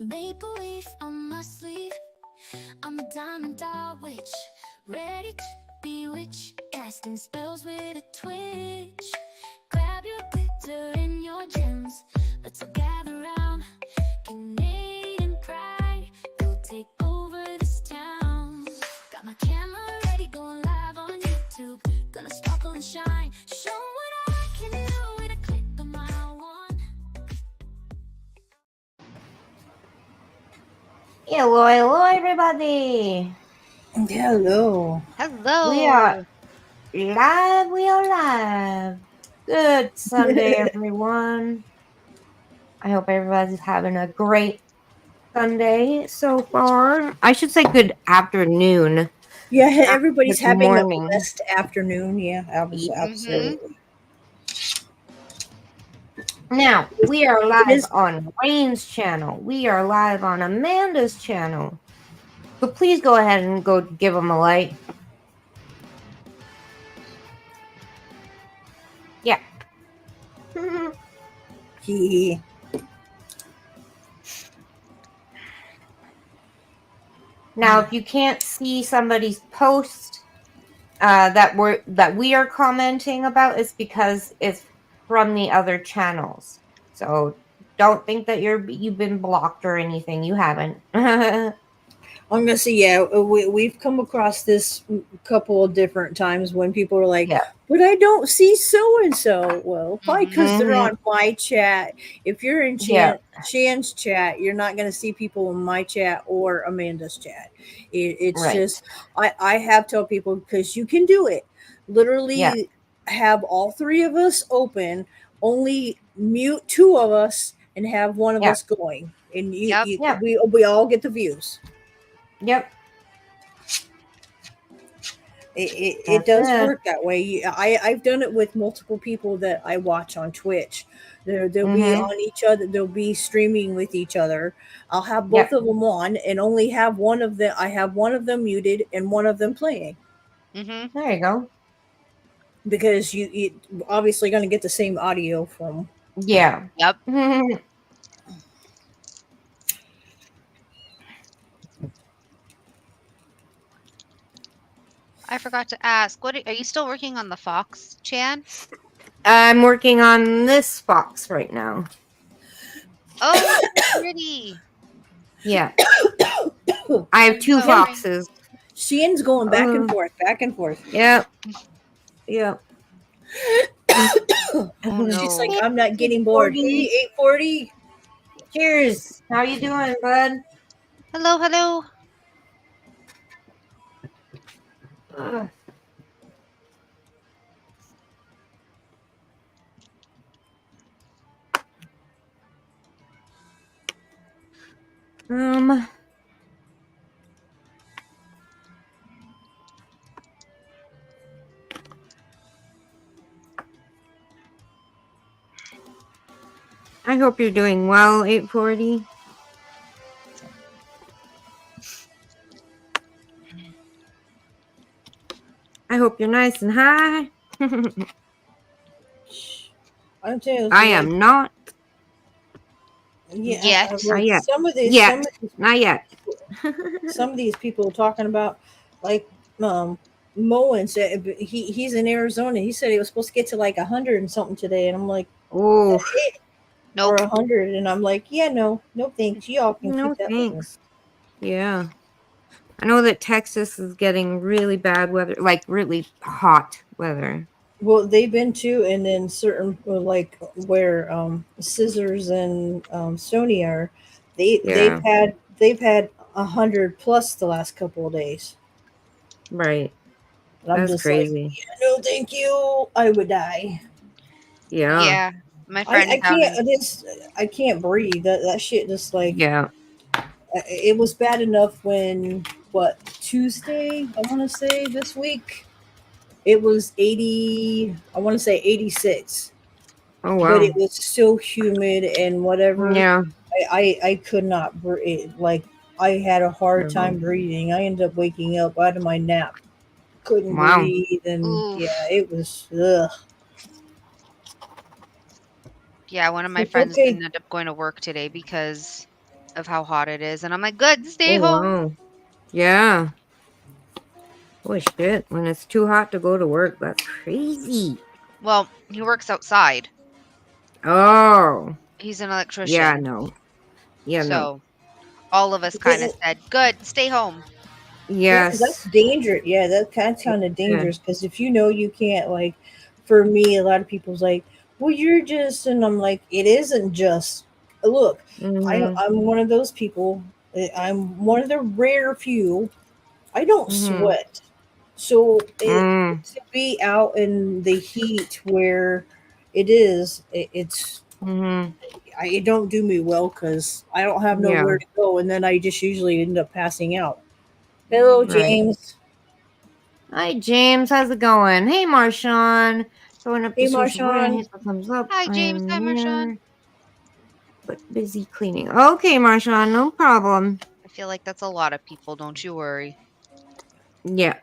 Maple leaf on my sleeve. I'm a diamond doll witch, ready to bewitch, casting spells with a twitch. Grab your glitter and your gems. Let's all gather round. Canadian pride, go take over this town. Got my camera ready, going live on YouTube. Gonna sparkle and shine, show what I can do with a click of my wand. Hello, everybody. Hello. We are live. Good Sunday, everyone. I hope everybody's having a great Sunday so far. I should say good afternoon. Yeah, everybody's Good having morning. a blessed afternoon. Yeah, absolutely. Now, we are live on Wayne's channel. We are live on Amanda's channel. So please go ahead and go give them a like. Yeah. Yeah. Now, if you can't see somebody's post that we are commenting about, it's because it's from the other channels. So don't think that you've been blocked or anything. You haven't. I'm gonna say, yeah, we've come across this a couple of different times when people are like, Yeah. but I don't see so and so. Well, probably because they're on my chat. If you're in Shan's chat, you're not gonna see people in my chat or Amanda's chat. It's Right. just I have told people, because you can do it. Literally have all three of us open, only mute two of us, and have one of us going, and we all get the views. Yep. It does work that way. I've done it with multiple people that I watch on Twitch. They'll be on each other. They'll be streaming with each other. I'll have both of them on, and only have one of them. I have one of them muted and one of them playing. There you go. Because you obviously going to get the same audio from. Yeah. Yep. I forgot to ask. What are you still working on the fox, Chan? I'm working on this fox right now. Oh, pretty. Yeah. I have two foxes. Shan's going back and forth, back and forth. Yep. Yep. Oh, no. She's like, I'm not getting bored. 840. Cheers. How you doing, bud? Hello. I hope you're doing well, 840. I hope you're nice and high. I am not. Yeah, not yet. Some of these, not yet. Some of these people talking about, like, Moen said he's in Arizona. He said he was supposed to get to like 100 and something today, and I'm like, oh, nope. Or 100, and I'm like, yeah, no thanks. Y'all can keep that. Thanks. Yeah, I know that Texas is getting really bad weather, like really hot weather. Well, they've been too, and then certain, like where Scissors and Sony are, they've had 100 plus the last couple of days. Right. And I'm just crazy. Like, yeah, no, thank you. I would die. Yeah. My friend, I can't breathe. That shit just like, yeah. It was bad enough when Tuesday, I want to say this week, it was 80. I want to say 86. Oh wow! But it was so humid and whatever. Yeah. I could not breathe. Like, I had a hard time breathing. I ended up waking up out of my nap. Couldn't breathe, and yeah, it was. Ugh. Yeah, one of my friends didn't end up going to work today because of how hot it is, and I'm like, good, stay Oh, home. wow. Yeah. Holy shit. When it's too hot to go to work, that's crazy. Well, he works outside. Oh. He's an Yeah, electrician. no. Yeah, no. So all of us kind of said, good, stay home. Yeah, because that's Yes. dangerous. Yeah, that kind of dangerous. Because if you know you can't, like, for me, a lot of people's like, well, you're just, and I'm like, it isn't just. Look, Mm-hmm. I'm one of those people. I'm one of the rare few. I don't Mm-hmm. sweat, so Mm. to be out in the heat where it is, it's Mm-hmm. it don't do me well because I don't have Yeah. nowhere to go, and then I just usually end up passing out. Hello, Right. James. Hi, James. How's it going? Hey, Marshawn. Going up Hey, to social. We're gonna Marshawn. hit the thumbs up. Hi, I James. am Hi, Marshawn. here, but busy cleaning. Okay, Marshawn. No problem. I feel like that's a lot of people. Don't you worry. Yeah.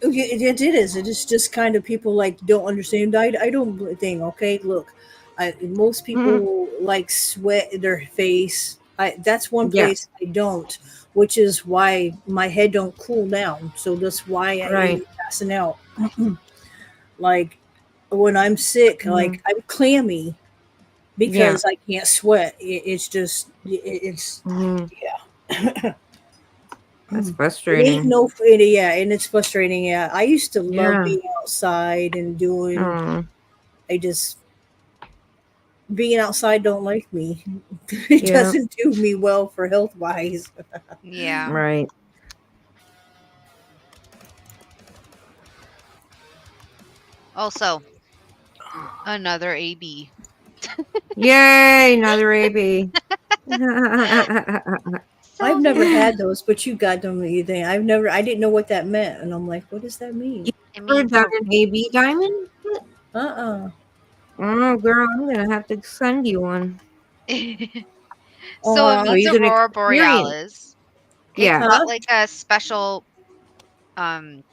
It is. It is just kind of people like don't understand. I don't think. Okay, look, most Mm-hmm. people like sweat in their face. That's one Yeah. place I don't, which is why my head don't cool down. So that's why I Right. end up passing out. Like when I'm sick, Mm-hmm. like I'm clammy Yeah. because I can't sweat. It's just it's Mm-hmm. yeah. That's It ain't frustrating. no yeah, and it's frustrating. Yeah, I used to love Yeah. being outside and doing. Oh. I just being outside don't like me. It Yeah. doesn't do me well for health wise. Yeah. Right. Also, another AB. Yay! Another AB. I've So never good. had those, but you got them. You think I've never? I didn't know what that meant, and I'm like, what does that mean? You It ever means done an AB diamond? Uh Oh, girl, I'm gonna have to send you one. so it uh So means you can Aurora experience. Borealis. It's Yeah. got huh. like a special um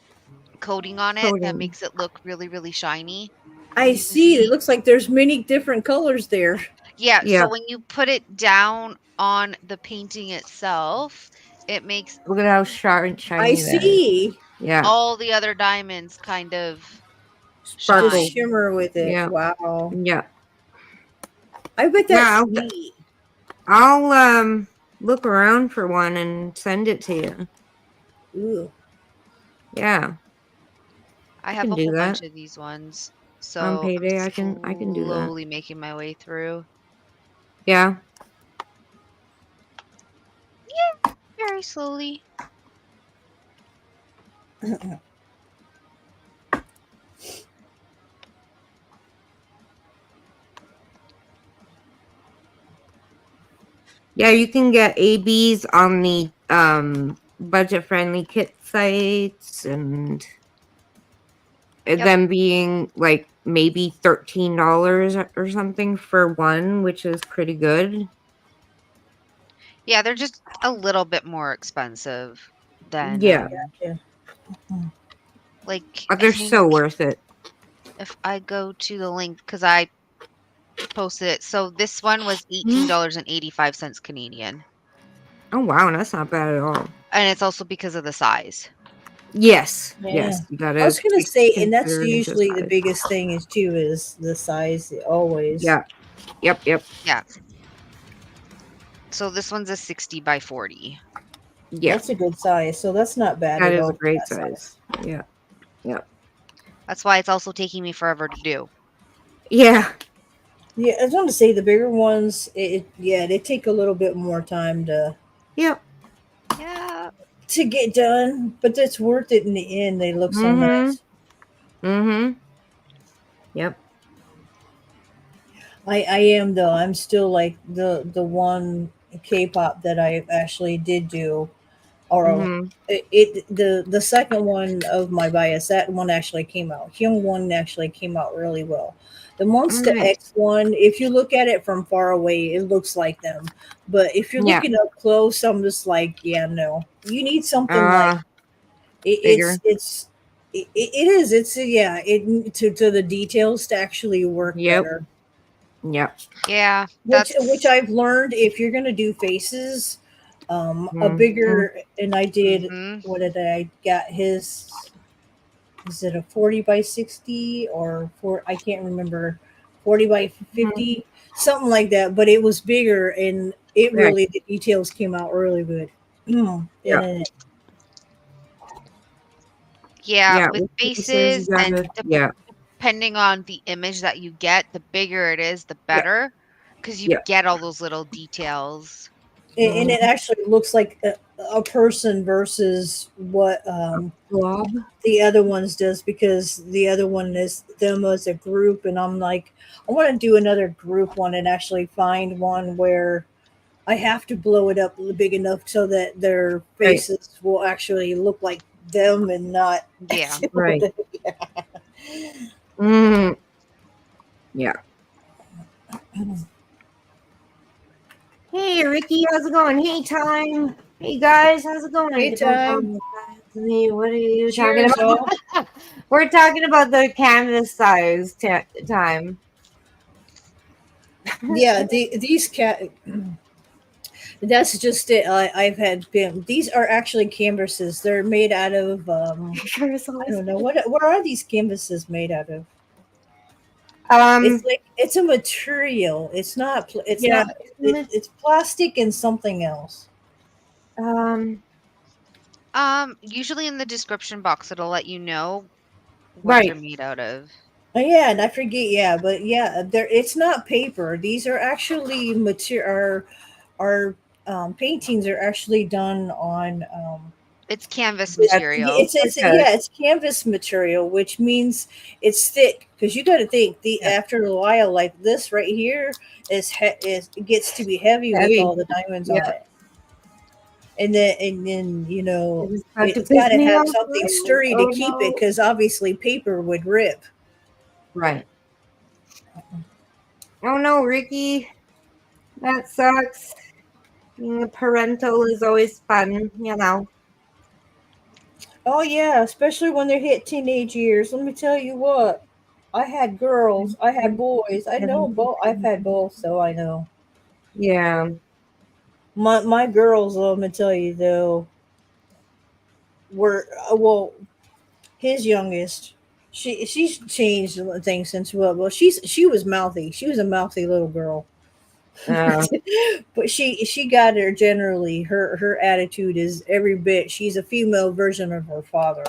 coating on it that Coding. makes it look really, really shiny. I You can see. It see. looks like there's many different colors there. Yeah, Yeah. so when you put it down on the painting itself, it makes Look at how sharp and I shiny that is. see. Yeah. all the other diamonds kind of Just Sparkle. shine. shimmer with it. Yeah. Wow. Yeah. I bet Yeah. that's neat. I'll look around for one and send it to you. Ooh. Yeah. I I have can a do whole bunch that. of these ones, On so I'm payday I can do that. slowly making my way through. Yeah. Very slowly. Yeah, you can get ABs on the budget friendly kit sites and Yep. them being like maybe $13 or something for one, which is pretty good. Yeah, they're just a little bit more expensive than Yeah, Yeah. like but I they're think so worth it. if I go to the link because I posted it. So this one was Mhm. $18.85 Canadian. Oh wow, that's not bad at all. And it's also because of the size. Yes, Yeah. yes, you I gotta was gonna take say, and that's consideration usually the size. biggest thing is too is the size always. Yeah, yep, Yeah. So this one's a 60 by 40. yeah. That's a good size. So that's not bad That at is a all for great that size. size. Yeah, yeah, That's why it's also taking me forever to do. yeah, Yeah, I was going to say the bigger ones. Yeah, they take a little bit more time yep. Yeah. to get done, but it's worth it in the end. They look so Mm-hmm. nice. Mm-hmm. Yep. I am though. I'm still like the one K-pop that I actually did do, or Mm-hmm. the second one of my bias. That one actually came out. Hyung one actually came out really well. The Oh, Monster nice. X one, if you look at it from far away, it looks like them. But if you're Yeah. looking up close, I'm just like, yeah, no. You need something like Bigger. it is. It's yeah. It to the details to actually work Yep. better. Yep. Yeah, Which I've learned, if you're going to do faces, a bigger, and I did, what did I got his, is it a 40 by 60 or I can't remember, 40 by 50, something like that, but it was bigger, and it really, the details came out really good. Yeah. Yeah, with faces and yeah. depending on the image that you get, the bigger it is, the better, because you get all those little details. And it actually looks like a person versus what the other ones does, because the other one is them as a group, and I'm like, I want to do another group one and actually find one where I have to blow it up big enough so that their faces will actually look like them and not right. Yeah. Hey Ricky, how's it going? Hey Time. Hey guys, how's it going? Hey Time. What are you talking about? We're talking about the canvas size Time. Yeah, these cat. That's just it. I've had been. These are actually canvases. They're made out of. I don't know what are these canvases made out of. It's like it's a material. It's not. It's not. It's plastic and something else. Usually in the description box, it'll let you know what they're made out of. Oh, yeah, and I forget. Yeah, but yeah, there. It's not paper. These are actually material. Our paintings are actually done on. It's canvas material. It's canvas material, which means it's thick, because you got to think after a while, like this right here it gets to be heavy with all the diamonds on it. And then you know, it's got to have something sturdy to keep it, because obviously paper would rip. Right. Oh no, Ricky. That sucks. Being a parental is always fun, you know. Oh yeah, especially when they hit teenage years. Let me tell you what. I had girls, I had boys. I know both. I've had both, so I know. Yeah. My girls, let me tell you though, were his youngest. She's changed things since well she was mouthy. She was a mouthy little girl. But she got her generally. Her attitude is every bit. She's a female version of her father.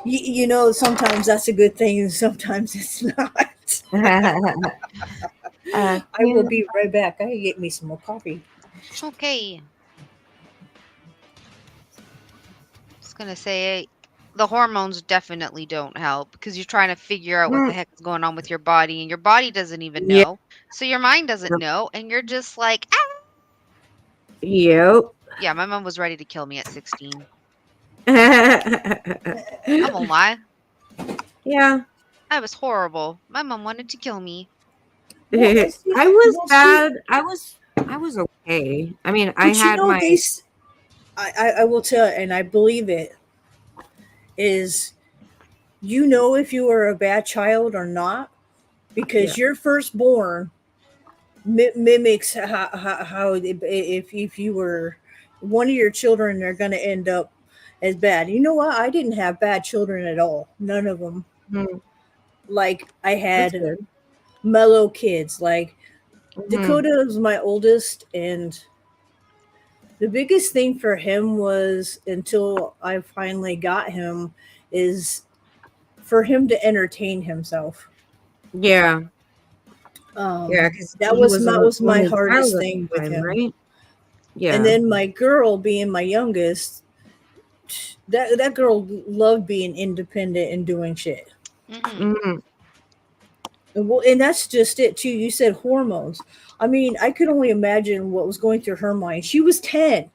You know, sometimes that's a good thing, and sometimes it's not. I will be right back. I can get me some more coffee. Okay. I was gonna say the hormones definitely don't help, because you're trying to figure out what the heck is going on with your body, and your body doesn't even know. So your mind doesn't know, and you're just like, ah! Yep. Yeah, my mom was ready to kill me at 16. I won't lie. Yeah. I was horrible. My mom wanted to kill me. I was bad. I was okay. I mean, I had my. I will tell, and I believe it is. You know if you are a bad child or not, because your firstborn mimics how if you were one of your children, they're going to end up as bad. You know what? I didn't have bad children at all. None of them. Like I had mellow kids. Like Dakota was my oldest, and the biggest thing for him was, until I finally got him, is for him to entertain himself. Yeah. Because that was my hardest thing with him. Right? Yeah. And then my girl, being my youngest, that girl loved being independent and doing shit. Well, and that's just it too. You said hormones. I mean, I could only imagine what was going through her mind. She was 10.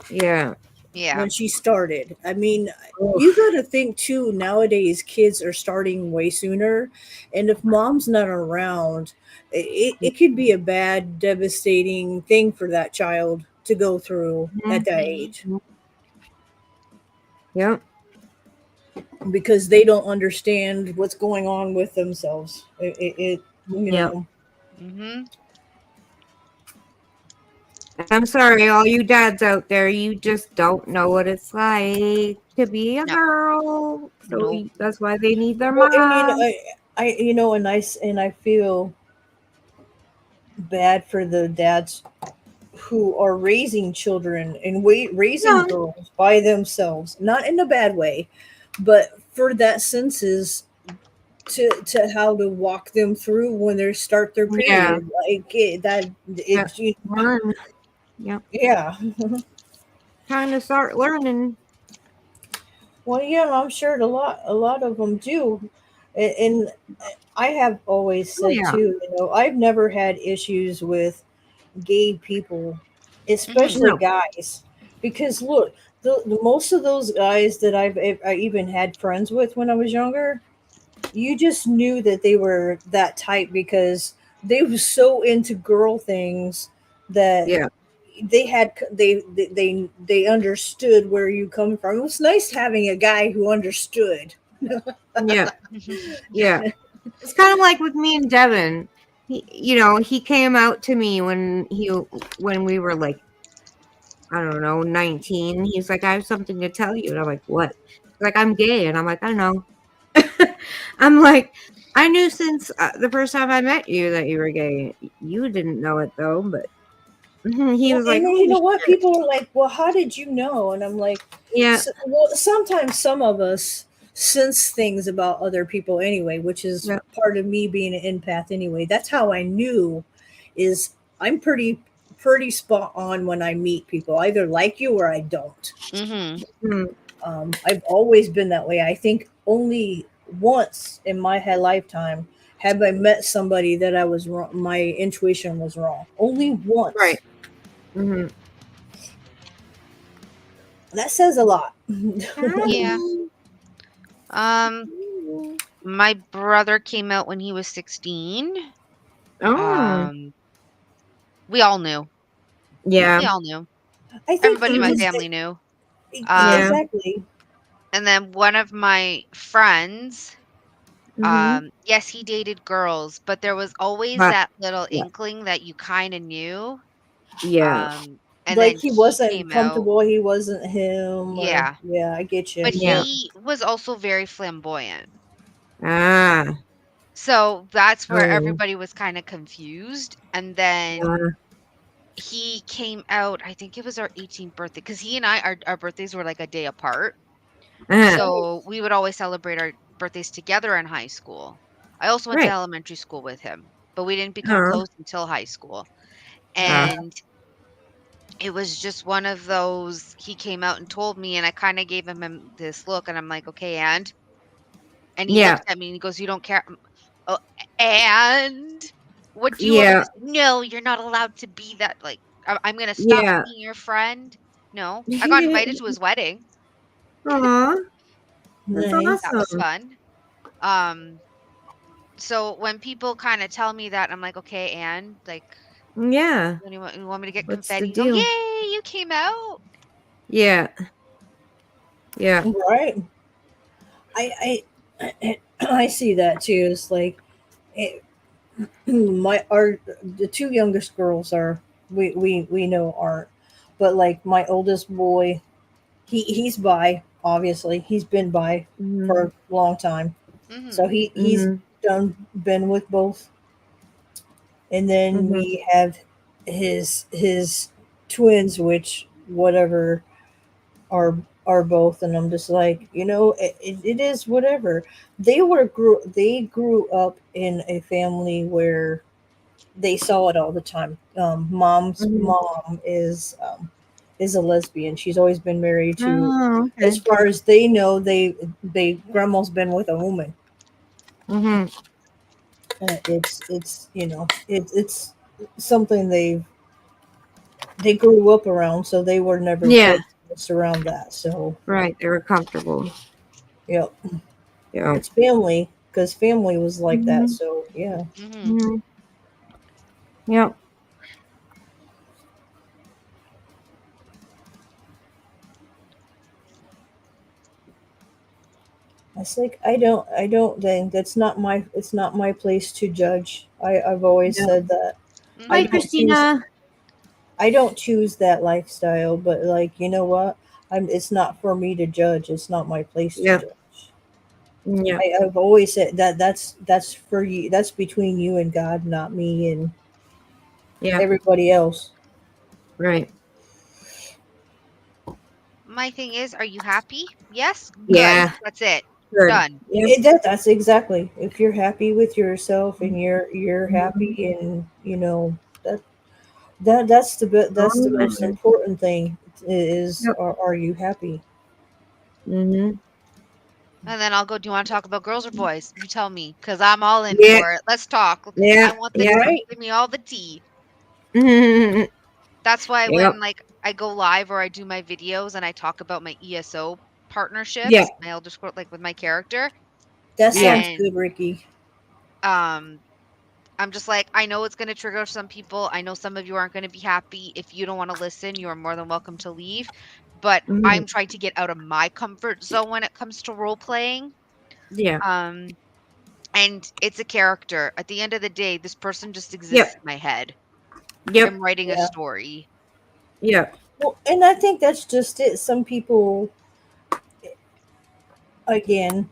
Yeah. When she started. I mean, you got to think too, nowadays kids are starting way sooner, and if mom's not around, it could be a bad, devastating thing for that child to go through at that age. Yep. because they don't understand what's going on with themselves. You Yep. know. Mm-hmm. I'm sorry, all you dads out there, you just don't know what it's like to be a No. girl. So Nope. that's why they need their Well, and mom. I feel bad for the dads who are raising children and raising No, girls by themselves, not in a bad way, but for that senses to how to walk them through when they start their yeah, period, like yeah, it learn. Yep, yeah. time to start learning. Well, yeah, I'm sure a lot of them do, and I have always Oh said yeah, too, I've never had issues with gay people, Mm-hmm. especially no, guys, because look, the most of those guys that I even had friends with when I was younger, you just knew that they were that type because they were so into girl things that yeah, they understood where you come from. It was nice having a guy who understood. yeah, yeah. It's kind of like with me and Devin. He came out to me when we were like, I don't know, 19. He's like, I have something to tell you. And I'm like, what? He's like, I'm gay. And I'm like, I know. I'm like, I knew since the first time I met you that you were gay. You didn't know it though, but he Well, was like, and then you holy know what? shit. People are like, "Well, how did you know?" And I'm like, Yeah, Well, sometimes some of us sense things about other people anyway, which is yeah, part of me being an empath anyway. That's how I knew. Is I'm pretty spot on when I meet people. I either like you or I don't. Mm-hmm. mm, I've always been that way. I think only once in my lifetime have I met somebody that I was wrong. My intuition was wrong. Only right. once. Hmm. That says a lot. Yeah. Um, my brother came out when he was 16. Oh, Um, we all knew. yeah, We all knew. I think Everybody in my because family knew. yeah. exactly. And then one of my friends, Hmm. yes, he dated girls, but there was always But that little yeah, inkling that you kind of knew. yeah, And Like then he he wasn't came out. comfortable, he wasn't him, or Yeah, yeah, I get you. but yeah. Yeah. he was also very flamboyant. Ah, So that's where oh, everybody was kind of confused. And then yeah. he came out, I think it was our 18th birthday, because he and I, our birthdays were like a day apart. Uh, So we would always celebrate our birthdays together in high school. I also went to right. elementary school with him, but we didn't become Uh, close until high school. uh, And it was just one of those, he came out and told me, and I kind of gave him this look, and I'm like, okay, and he yeah, looked at me and he goes, you don't care. Oh, and what do you want me to yeah, say? No, you're not allowed to be that. Like, I'm going to stop yeah. being your friend. No, I got invited to his wedding. Aw, that's Nice. That was awesome. fun. Um, so when people kind of tell me that, I'm like, okay, and like, Yeah. you want me to get What's the confetti and go, deal? yay, you came out? Yeah, yeah. Right. I see that too. It's like it, the two youngest girls are we know aren't, but like my oldest boy, he's bi. Obviously, he's been bi for Mhm, a long time, so Mm-hmm. he's mhm, been with both. And then mhm. we have his twins, which whatever are both, and I'm just like, it is whatever. They grew up in a family where they saw it all the time. Mom's Mhm. mom is a lesbian. She's always been married to, Oh, as okay. far as they know, they grandma's been with a woman. Mhm. It's something they grew up around, so they were never Yeah, prejudiced around that. So, right. They were comfortable. yeah, Yeah. it's family because family was like that. Mhm, So, yeah. Mm-hmm. mhm. Yep. It's like I don't think it's not my place to judge. I've always Yeah. said that. I Hi, Mhm. don't choose Christina. I don't choose that lifestyle, but like you know what? It's not for me to judge. It's not my place to Yeah. judge. Yeah. I've always said that that's for you. That's between you and God, not me and Yeah. everybody else. Right. My thing is, are you happy? Yes? Good. Yeah. That's it. Good. Done. Yep. That's exactly. If you're happy with yourself and you're Mhm. happy and you know that's the most Alright. important thing is Yep. are you happy? Mhm. And then I'll go, do you want to talk about girls or boys? You tell me, because I'm all in Yeah. for it. Let's talk. I Yeah. want the Yeah. tea. Right. Give me all the tea. Mhm. That's why Yep. when like I go live or I do my videos and I talk about my ESO Yeah. partnerships, my Elder Scroll like with my character, That Yeah. sounds and good, Ricky. um I'm just like, I know it's gonna trigger some people. I know some of you aren't gonna be happy. If you don't want to listen, you are more than welcome to leave. But Mhm. I'm trying to get out of my comfort zone when it comes to role playing. Yeah. Um, and it's a character. At the end of the day, this person just exists Yep. in my head. Yep. I'm writing a Yeah. story. Yep. Well, and I think that's just it. Some people again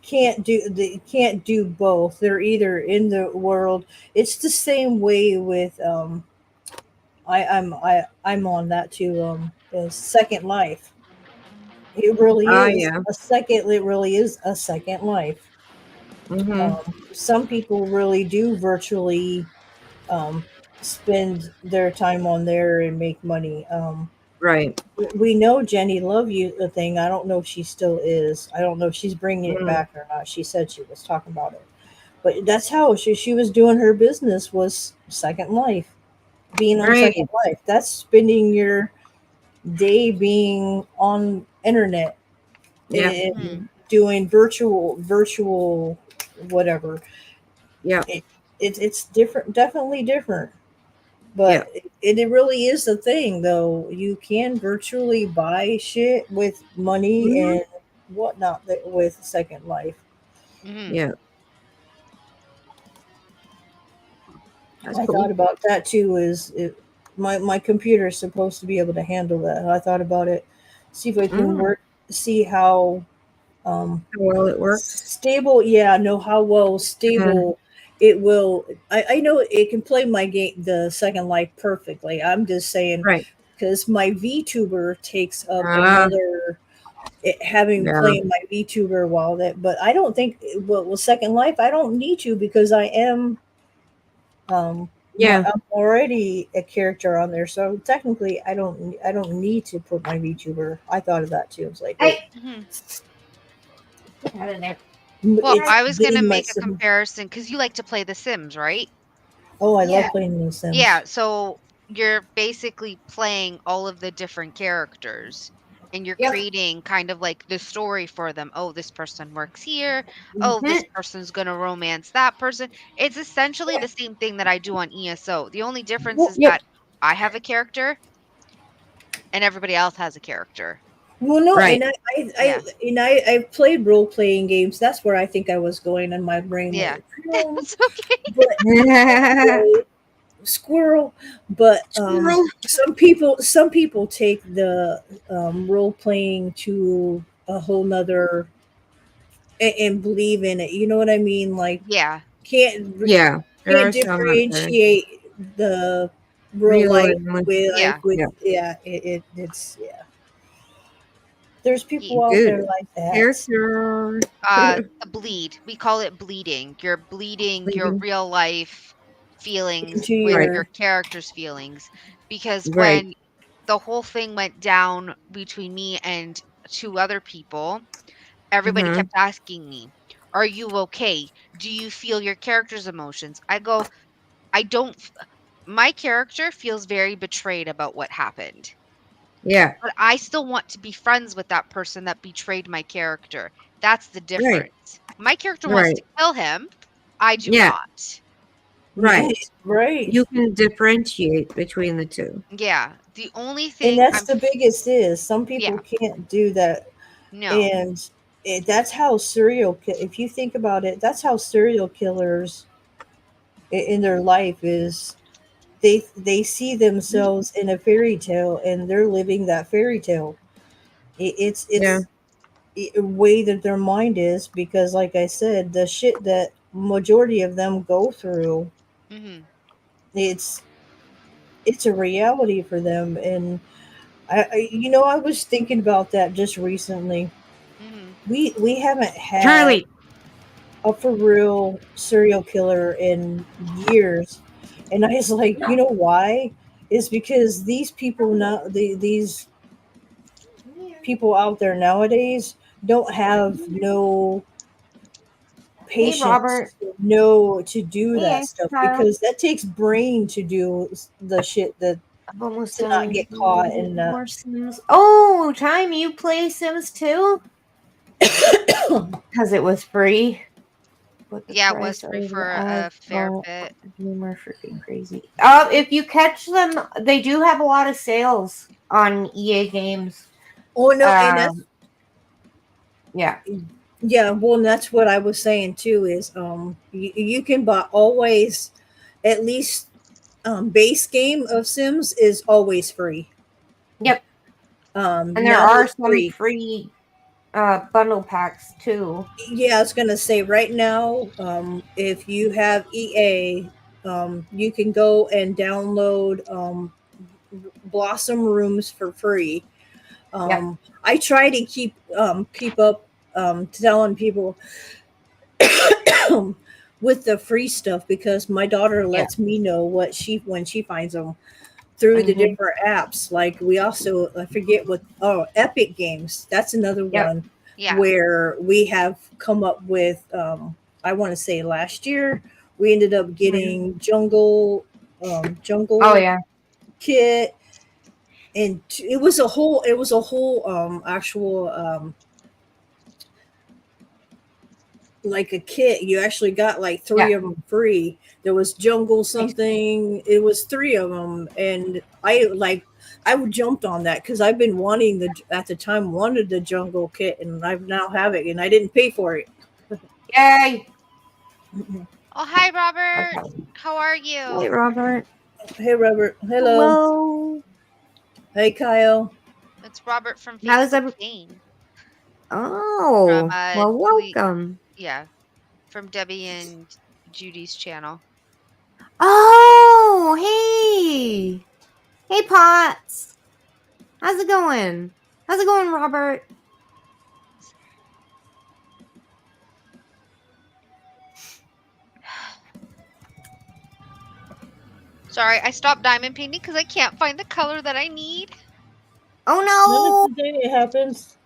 can't do both. They're either in the world. It's the same way with I'm on that too. Is Second Life. It really Oh is yeah. a second. It really is a second life. Mhm. Some people really do virtually um, spend their time on there and make money. Right. We know Jenny Love You the thing. I don't know if she still is. I don't know if she's bringing it Mm. back or not. She said she was talking about it, but that's how she was doing her business was Second Life, being on Second Right. Life. That's spending your day being on internet Yeah. Mhm. and doing virtual whatever. Yeah. It's different, definitely different. Yeah. But it really is a thing, though. You can virtually buy shit with money Mhm. and whatnot with Second Life. Mhm. Yeah. That's I thought cool. about that too. My computer is supposed to be able to handle that? I thought about it. See if I can Mm. work. See how How well it works. stable. Yeah, know how well Uh, stable it will. I know it can play my game, the Second Life, perfectly. I'm just saying right. because my VTuber takes up Ah. another having Yeah. playing my VTuber while that, but I don't think well with Second Life I don't need to because I am Yeah. I'm already a character on there, so technically I don't need to put my VTuber. I thought of that too. It's like wait, Hey, Mhm. get out of there. Well, it's I was gonna getting my make a comparison because you like to play The Sims, right? oh I love Yeah. playing The Sims. Yeah, so you're basically playing all of the different characters and you're Yep. creating kind of like the story for them. Oh, this person works here. Oh, this Mhm. person's going to romance that person. It's essentially Yeah. the same thing that I do on ESO. The only difference Well, is Yep. that I have a character and everybody else has a character. well no, Right. and I Yeah. and I've played role playing games. That's where I think I was going, and my brain Yeah. went, It's okay. but anyway, squirrel. But Squirrel. some people take the role playing to a whole nother and believe in it. You know what I mean? Like Yeah. Yeah. There can't are some out there. differentiate the real life Realism. Yeah. with Yeah. yeah. It's yeah. There's Ye- people out Good there like that. character. The bleed. We call it bleeding. You're bleeding your Leaving. real life feelings Into with Right. your your character's feelings. Because Right. when the whole thing went down between me and two other people, everybody Mhm. kept asking me, "Are you okay? Do you feel your character's emotions?" I go, "I don't my character feels very betrayed about what happened, Yeah. but I still want to be friends with that person that betrayed my character. That's the Right. difference. My character wants Right. to kill him. I do Yeah. not." Right. right. You can differentiate between the two. Yeah. The only And thing that's the biggest is some people yeah, can't do that. no. And that's how if you think about it, that's how serial killers in their life is. They see themselves in a fairy tale and they're living that fairy tale. Yeah. It's a way that their mind is, because like I said, the shit that majority of them go through, Mhm. it's it's a reality for them. And I was thinking about that just recently. Mhm. We haven't had Charlie. a for real serial killer in years, and I was like, you know why? Is because these people now, these people out there nowadays don't have no Hey, patience Robert. to know to do that Hey, stuff, Kyle. because that takes brain to do the shit that I'm almost to not done. get caught. And More Sims. Oh, Time, you play Sims too? Because it was free. What the Yeah, it was price are free the for a odds? fair Oh, bit. you are freaking crazy. If you catch them, they do have a lot of sales on EA games. oh no, and that's Um, yeah. yeah. Well, and that's what I was saying too. Is you can buy always at least base game of Sims is always free. Yep. And there Now are it's some free. free bundle packs too. Yeah, I was gonna say right now, if you have EA, you can go and download Blossom Rooms for free. Yep. I try to keep up telling people with the free stuff, because my daughter Yeah. lets me know what she when she finds them through the Mm-hmm. different apps. Like we also, I forget what, Epic Games. That's another Yep. one Yeah. where we have come up with. I want to say last year we ended up getting Oh jungle yeah. kit, and it was a whole actual like a kit. You actually got like Yeah. three of them free. There was jungle Nice. something. It was three of them, and I jumped on that because I've been wanting the at the time wanted the jungle kit, and I now have it, and I didn't pay for it. Yay. Oh, hi, Robert. Okay. How are Hey, you? Robert. Hey Robert, hello. Hello. Hey Kyle. It's Robert from How's Facebook every? Fame. From Oh, well, welcome. yeah, from Debbie and Judy's channel. Oh, hey. Hey, Potts. How's it going? How's it going, Robert? Sorry, I stopped diamond painting because I can't find the color that I need. None of Oh, the day it happens.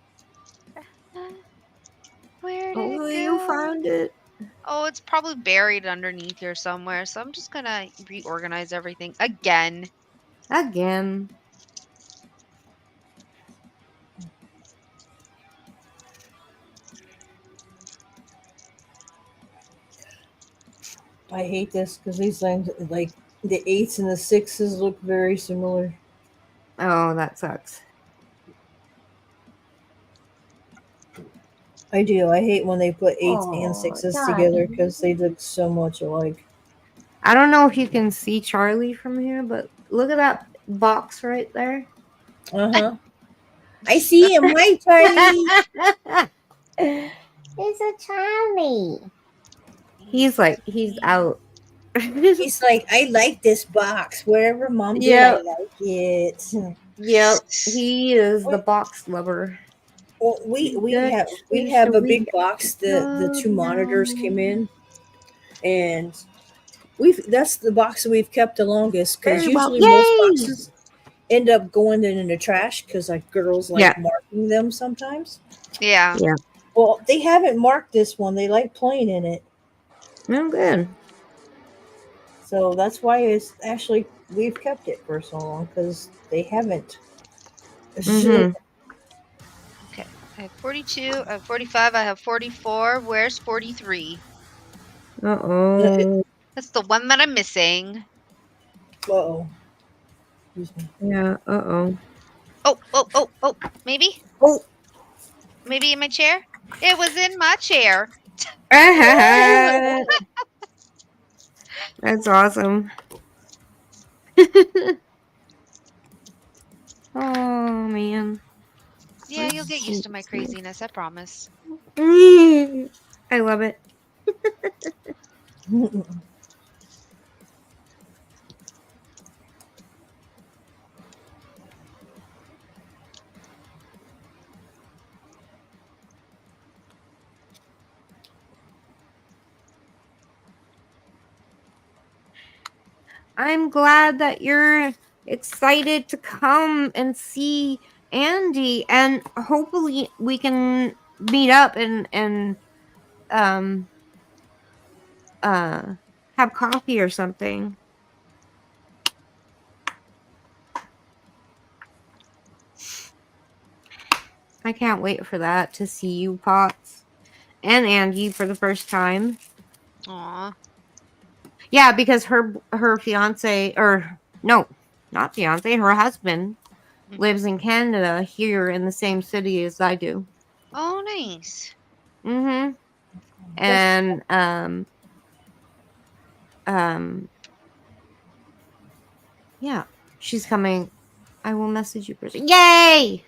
Where did no. it Oh, you go? found it. Oh, it's probably buried underneath here somewhere. So I'm just gonna reorganize everything again. Again. I hate this because these things, like the eights and the sixes, look very similar. Oh, that sucks. I do. I hate when they put eights and Oh, sixes together darn. because they look so much alike. I don't know if you can see Charlie from here, but look at that box right there. Uh huh. I see him. Hi, Charlie. It's a Charlie. He's out. He's like, I like this box. Wherever mom did, I Yep. like it. Yep. He is the We, box lover. well, We we got have we space, so have a we big got box. The go two monitors came down. in, and that's the box that we've kept the longest, because Very well. usually most Yay! boxes end up going in the trash because like girls Yeah. like marking them sometimes. Yeah. Yeah. Well, they haven't marked this one. They like playing in it. I'm good. So that's why it's actually we've kept it for so long, because they haven't. Mm-hmm. Okay. I have 42. I have 45. I have 44. Where's 43? Uh-oh. That's the one that I'm missing. Uh-oh. Excuse me. Yeah, uh-oh. Oh, oh, oh, oh. Maybe? Oh, Maybe in my chair? It was in my chair. That's awesome. Oh man. Yeah, you'll get used to my craziness, I promise. I love it. I'm glad that you're excited to come and see Andy, and hopefully we can meet up and um have coffee or something. I can't wait for that, to see you, Potts, and Andy for the first time. Aw. Yeah, because her fiance, or no, not fiance, her husband lives in Canada, here in the same city as I do. Oh, nice. Mm-hmm. And yeah, she's coming. I will message you person. Yay!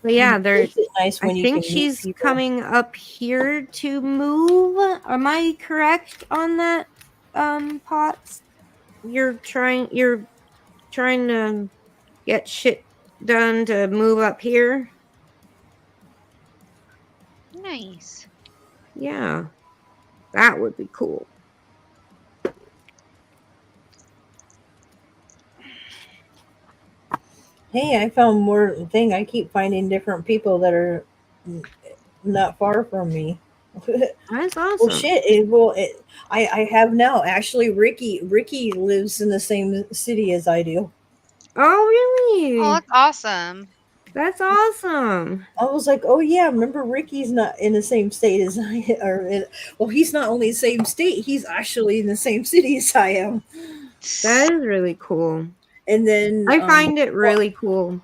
But yeah, Isn't it nice I when you think can meet she's people? coming up here to move. Am I correct on that, Potts? You're trying to get shit done to move up here? Nice. Yeah. That would be cool. Hey, I found more thing. I keep finding different people that are not far from me. That's Well, awesome. shit. I have now. Actually, Ricky lives in the same city as I do. Oh, Oh, really? that's awesome. That's awesome. I was like, oh yeah, remember Ricky's not in the same state as I well, he's not only the same state, he's actually in the same city as I am. That is really cool. And then I find it really cool.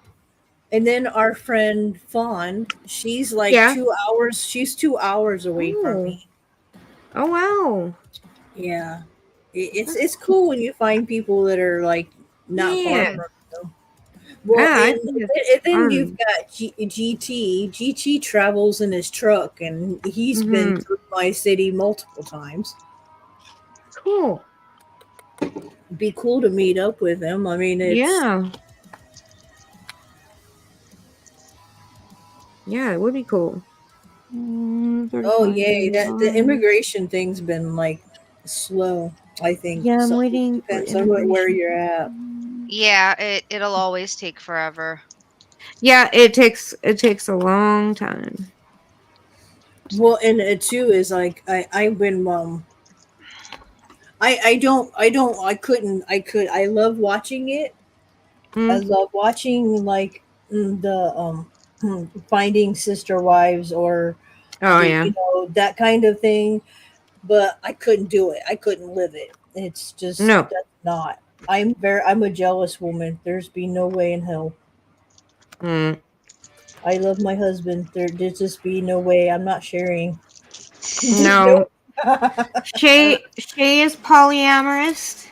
and then our friend Fawn, she's like Yeah. 2 hours. She's 2 hours away from Oh. me. Oh, wow. Yeah, it's That's it's cool when you find people that are like not far Yeah. from you. Well, Yeah, I and, think it's and then you've fun. got GT. GT travels in his truck, and he's been Mm-hmm. through my city multiple times. Cool. Be cool to meet up with him. I mean, it's Yeah. Yeah, it would be cool. oh 35 yay, days that the on. immigration thing's been like slow. I think Yeah, I'm so. waiting for Depends on where immigration. you're at. Yeah, it'll always take forever. Yeah, it takes a long time. Well, and it too is like I've been I couldn't I love watching it. I Mm. love watching like the finding sister wives or Oh yeah. that kind of thing, but I couldn't do it. I couldn't live it. It's just No. that's not. I'm a jealous woman. There's be no way in hell. Mm. I love my husband. There's just be no way. I'm not sharing. No. Nope. Shay is polyamorous.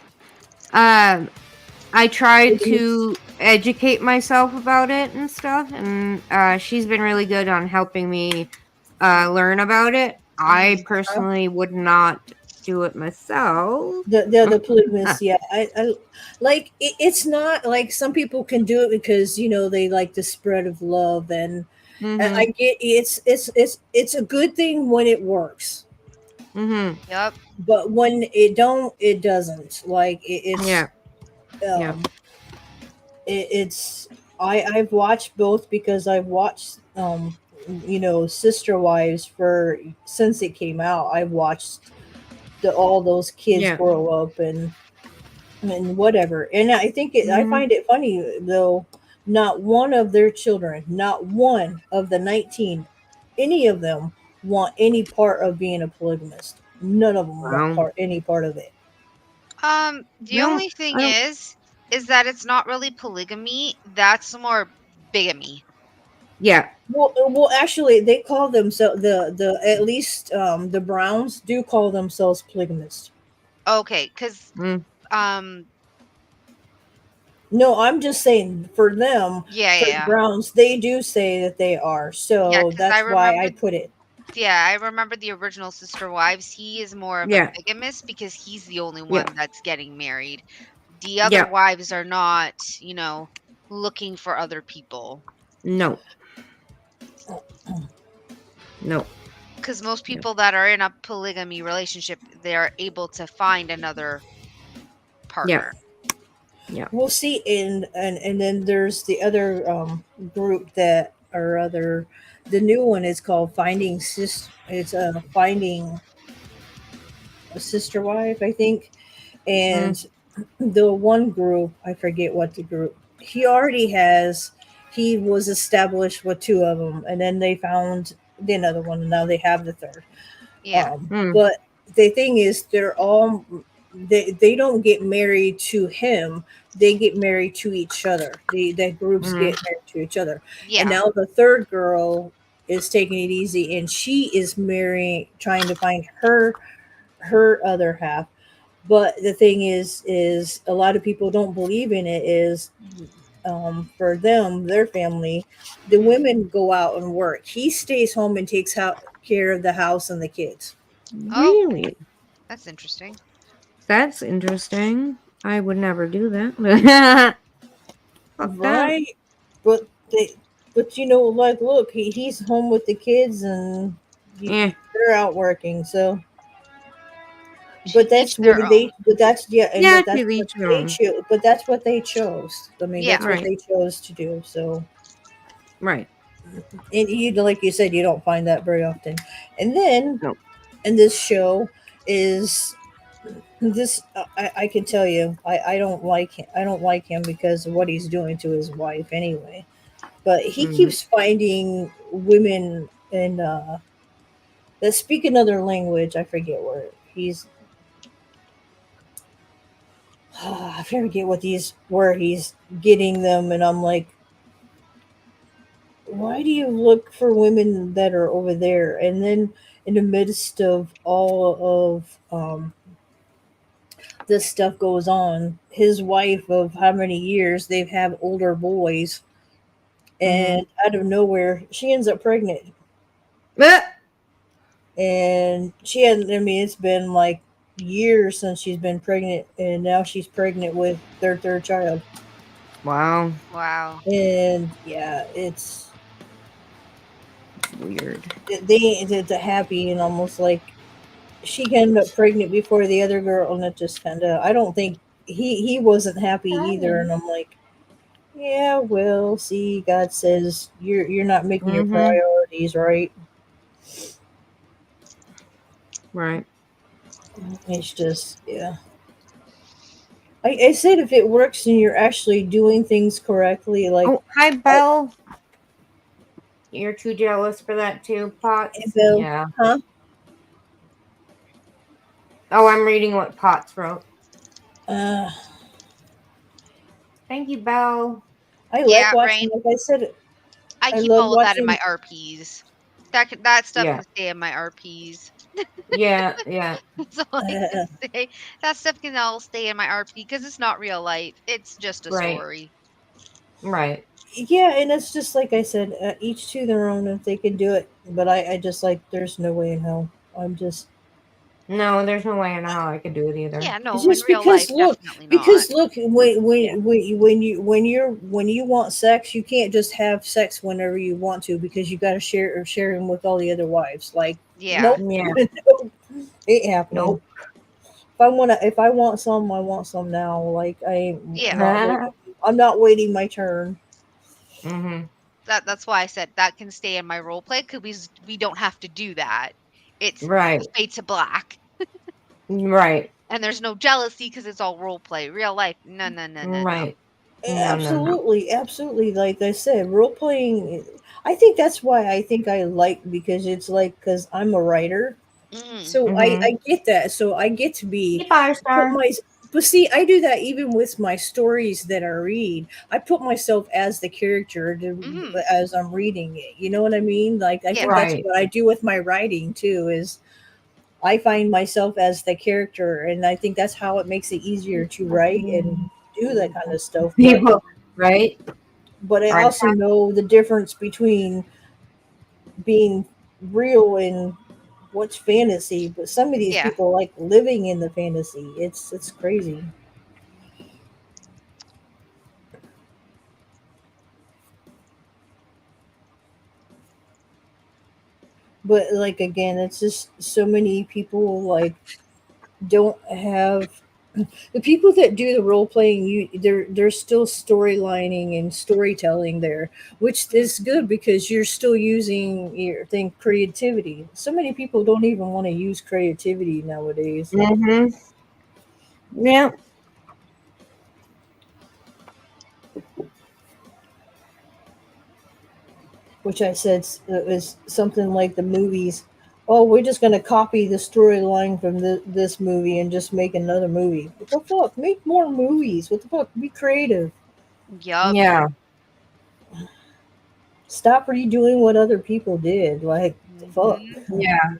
I tried to educate myself about it and stuff, and she's been really good on helping me learn about it. I personally would not do it myself. The polygamous, yeah. I like it's not like some people can do it because they like the spread of love, and I Mhm. get it's a good thing when it works, Mhm. Yep. but when it don't, it doesn't. Like Yeah. Yeah. um it's I've watched both because I've watched Sister Wives for since it came out. I've watched all those kids Yeah. grow up and whatever. And I think I Mhm. find it funny though. Not one of their children, not one of the 19, any of them want any part of being a polygamist. None of them want Wow. any part of it. The No, only thing I don't. is that it's not really polygamy. That's more bigamy. Yeah. Well, actually, they call themselves the at least the Browns do call themselves polygamists. Okay, because Mm. um, No, I'm just saying for them, yeah, for yeah, the yeah, Browns, they do say that they are. yeah. So Because I that's why remember, I put it. yeah, I remember the original Sister Wives. He is more of a Yeah. bigamist because he's the only Yeah. one that's getting married. The other Yeah. wives are not, looking for other people. No. No. Because most No. people that are in a polygamy relationship, they're able to find another Yeah. partner. Yeah. We'll see. And then there's the other group that or other. The new one is called Finding Sis. It's Finding a Sister Wife, I think. Mm. And the one group, I forget what the group. He already has. He was established with two of them, and then they found the another one, and now they have the third. Yeah. Mm. But the thing is, they don't get married to him. They get married to each other. The groups Mm. get married to each other, and Yeah. now the third girl is taking it easy, and she is marrying, trying to find her other half. But the thing is a lot of people don't believe in it. Is for them, their family, the Mhm. women go out and work. He stays home and takes care of the house and the kids. Oh, Really? that's interesting. That's interesting. I would never do that. Fuck that. Right. But they, but like, look, he's home with the kids and Yeah. they're out working. So, To each their own. but that's yeah, and Yeah, but that's to what each their they own. chose. But that's what they chose. I mean, Yeah. that's what Right. they chose to do. So, Right. and you like you said, you don't find that very often. And then, No. and this show is this. I can tell you, I don't like him. I don't like him because of what he's doing to his wife. Anyway, but he Mm-hmm. keeps finding women and that speak another language. I forget where he's. I forget what these where he's getting them, and I'm like, why do you look for women that are over there? And then in the midst of all of this stuff goes on, his wife of how many years they've had older boys, Mm-hmm. and out of nowhere she ends up pregnant. And she hadn't. I mean, it's been like years since she's been pregnant, and now she's pregnant with their third child. Wow. Wow. And yeah, it's Weird. it's a happy and almost like she ended up pregnant before the other girl, and it just kind of. I don't think he wasn't happy either, and I'm like, yeah, well, see, God says you're not making your Mm-hmm. priorities right. Right. It's just yeah. I said if it works and you're actually doing things correctly, like Oh, hi, I, Belle. You're too jealous for that too, Potts? Bill, Yeah. huh? Oh, I'm reading what Potts wrote. Uh, Thank you, Belle. I like Yeah, watching. Rain. Like I said, I I keep love all of that in watching. my RPs. That stuff Yeah. can stay in my RPs. Yeah. Yeah. That's all I can Uh, say. That stuff can all stay in my RP because it's not real life. It's just a Right. story. Right. yeah, and it's just like I said, each to their own if they can do it. But I just like, there's no way in hell. I'm just No, there's no way in hell I could do it either. Yeah, no, in just real life, definitely not. because look Yeah. when you want sex, you can't just have sex whenever you want to because you got to share him with all the other wives. Like, Yeah. nope, Yeah. nope, ain't happening. Nope. If I want some, I want some now. Like I'm Yeah. not waiting. I'm not waiting my turn. Mm-hmm. That's why I said that can stay in my role play because we don't have to do that. It's Right. fade to black, Right. and there's no jealousy because it's all role play. Real life, no, no, no, no, no. Right. No, no, no. Absolutely, absolutely. Like I said, role playing. I think that's why I think I like because it's like because I'm a writer, Mm. so Mm-hmm. I get that. So I get to be Hey, put Firestar. my But see, I do that even with my stories that I read. I put myself as the character as I'm reading it. You know what I mean? Like I Yeah. think that's Right. what I do with my writing too. Is I find myself as the character, and I think that's how it makes it easier to write and do that kind of stuff. People, right? But I Are also know the difference between being real and what's fantasy. But some of these Yeah. people like living in the fantasy. It's crazy. But like again, it's just so many people like don't have the people that do the role playing. There's still storylining and storytelling there, which is good because you're still using your think creativity. So many people don't even want to use creativity nowadays. Mm-hmm. Yeah. Which I said is something like the movies. Oh, we're just going to copy the storyline from this movie and just make another movie. What the fuck? Make more movies. What the fuck? Be creative. Yup. Yeah. Stop redoing what other people did. Like, the fuck? Yeah.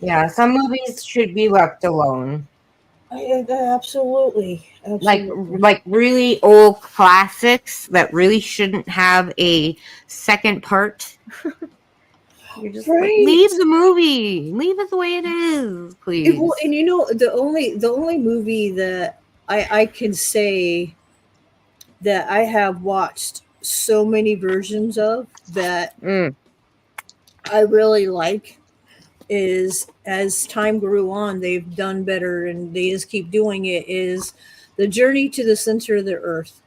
Yeah. Some movies should be left alone. Absolutely. Like Absolutely. really old classics that really shouldn't have a second part. You're just like, leave Right. the movie. Leave it the way it is, Well, please. and you know, the only movie that I can say that I have watched so many versions of that Mm. I really like is as time grew on, they've done better and they just keep doing it. Is the Journey to the Center of the Earth?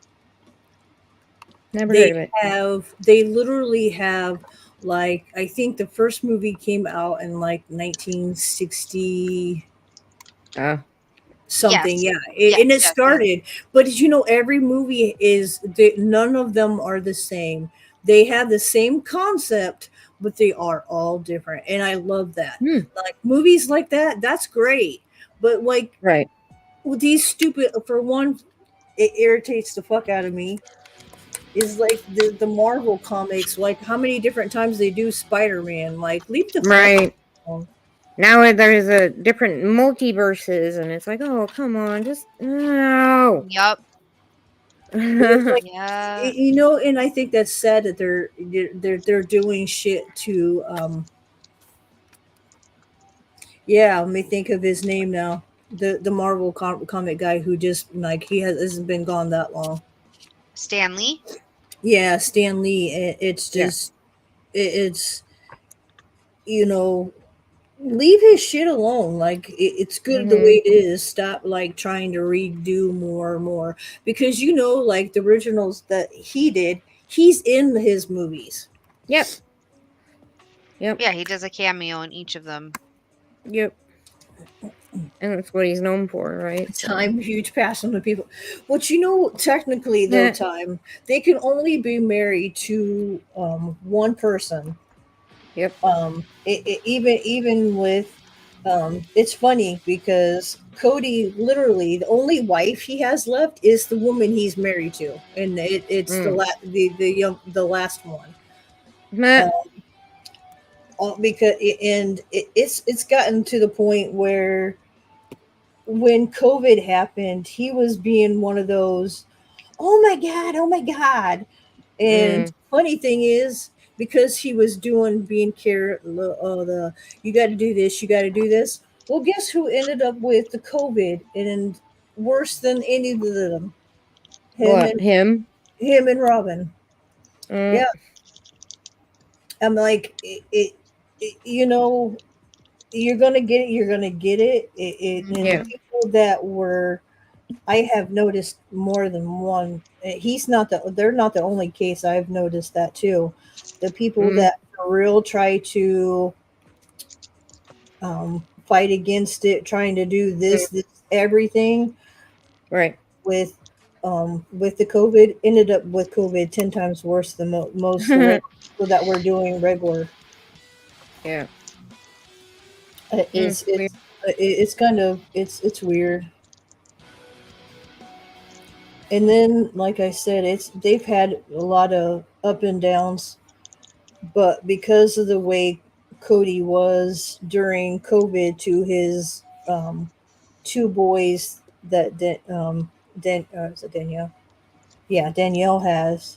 Never heard They of it. they literally have, like, I think the first movie came out in like 1960 Oh. something. Yes. Yeah, Yes. and it Yes. Yes. started. But did you know every movie is none of them are the same. They have the same concept, but they are all different, and I love that. Hmm. Like movies like that, that's great. But like Right. with these stupid, for one, it irritates the fuck out of me. Is like the Marvel comics, like how many different times they do Spider-Man. Like leave the fuck Right. alone. Now there's a different multiverses, and it's like, oh, come on, just no. Yup. But it's like, Yeah. and I think that's sad that they're doing shit to yeah, let me think of his name now. The Marvel comic guy who just like he hasn't been gone that long. Stanley. Yeah, Stan Lee. It's Yeah. just it's you know leave his shit alone. Like it's good the Mm-hmm. way it is. Stop like trying to redo more and more because like the originals that he did, he's in his movies. Yep. Yep. Yeah, he does a cameo in each of them. Yep. And that's what he's known for, right? So. Time, huge passion to people. But technically though, Yeah. time they can only be married to one person. Yep. Even with it's funny because Cody, literally the only wife he has left is the woman he's married to, and it's Mm. the last one. Meh. Because it's gotten to the point where when COVID happened, he was being one of those, oh my god. And Mm. funny thing is, because he was doing being care, the you got to do this, you got to do this. Well, guess who ended up with the COVID, and worse than any of them, him What? and Him? Robin. Mm. Yeah, I'm like you're gonna get it. You're gonna get it. And the Yeah. Hmm. people that were, I have noticed more than one. He's not the. They're not the only case. I've noticed that too. The people Mm. that for real try to fight against it, trying to do Mm. this everything Right. with the COVID, ended up with COVID 10 times worse than most the rest people that were doing regular. Yeah. Uh, Mm. It's Weird. it's it's kind of it's weird. And then, like I said, they've had a lot of up and downs, but because of the way Cody was during COVID to his two boys that is it Danielle? Yeah, Danielle has,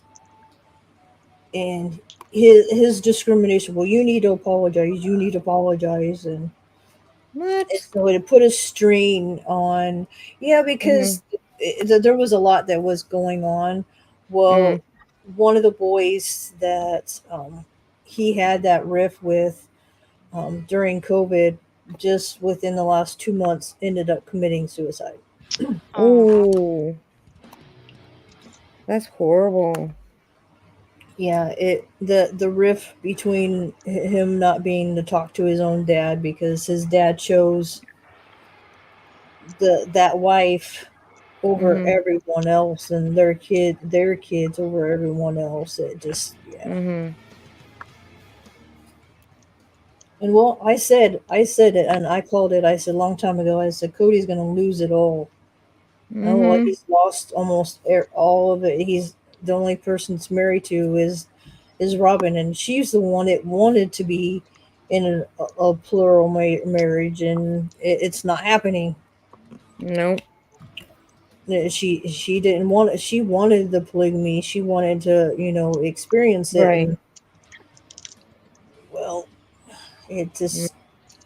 and his discrimination. Well, you need to apologize. You need to apologize, and What? so it put a strain on. Yeah, because there was a lot that was going on. Well, Mm. one of the boys that he had that riff with during COVID, just within the last 2 months, ended up committing suicide. Oh, Oh, that's horrible. Yeah, the riff between him not being to talk to his own dad because his dad chose that wife over Mhm. everyone else, and their kids over everyone else. It just, yeah. Mhm. And well, I said it, and I called it. I said a long time ago. I said Cody's gonna lose it all. Oh, Mhm. he's lost almost all of it. He's the only person that's married to is Robin, and she's the one that wanted to be in a plural marriage, and it's not happening. Nope. She didn't want it. She wanted the polygamy. She wanted to experience it, Right. and well, it Mm. just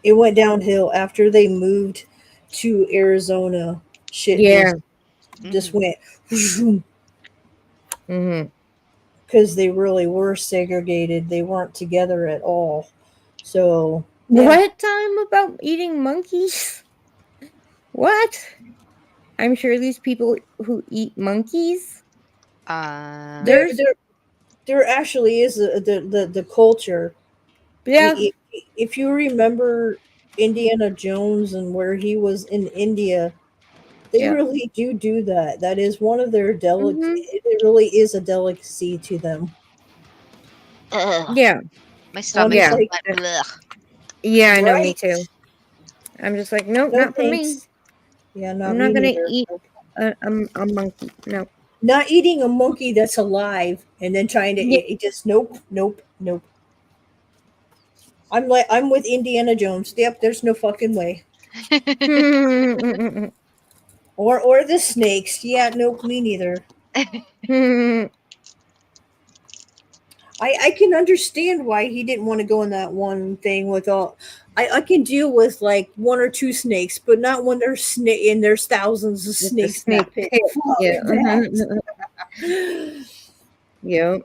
it went downhill after they moved to Arizona. Shit Yeah. just mhm. went Mhm. because they really were segregated. They weren't together at all. So yeah, What time about eating monkeys? What? I'm sure these people who eat monkeys, there Um, there's there there actually is the culture. yeah, If you remember Indiana Jones and where he was in India, they yeah. really do that. That is one of their Mhm. it really is a delicacy to them. ugh, Yeah. my I'm stomach just Yeah. just like, went blech. Yeah, I know, me right? too. I'm just like, nope, No not for me. thanks. Yeah, I'm not me not gonna neither. eat a monkey. No. Not eating a monkey that's alive and then trying to Yeah. it just nope, nope, nope. I'm with Indiana Jones. Yep, there's no fucking way. Or the snakes. Yeah, nope, me neither. I can understand why he didn't want to go in that one thing with all. I can deal with like one or two snakes, but not when there's and there's thousands of It's a snakes in snake that pit. pit. Fuck Yeah. that. Yep.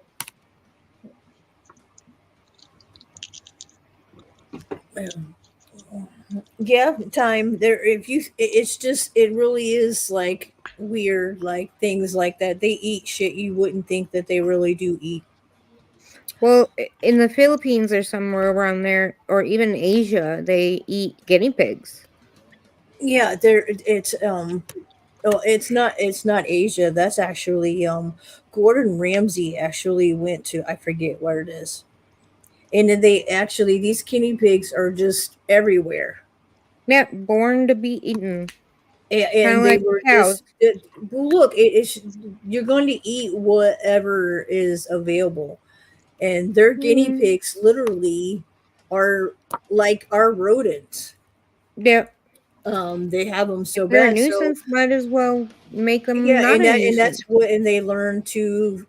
Yeah, time there. If you, it's just it really is like weird, like things like that. They eat shit you wouldn't think that they really do eat. Well, in the Philippines or somewhere around there, or even Asia, they eat guinea pigs. Yeah, there. It's Oh, it's not Asia. That's actually Gordon Ramsay actually went to, I forget where it is. And then they actually, these guinea pigs are just everywhere. Yeah, born to be eaten. Kind of And they like were cows. just well, look, you're going to eat whatever is available. And their guinea Hmm. pigs literally are like our rodents. Yeah. They have them If so they're a bad. So nuisance, might as well make them yeah, not and a that's nuisance. what, and they learn to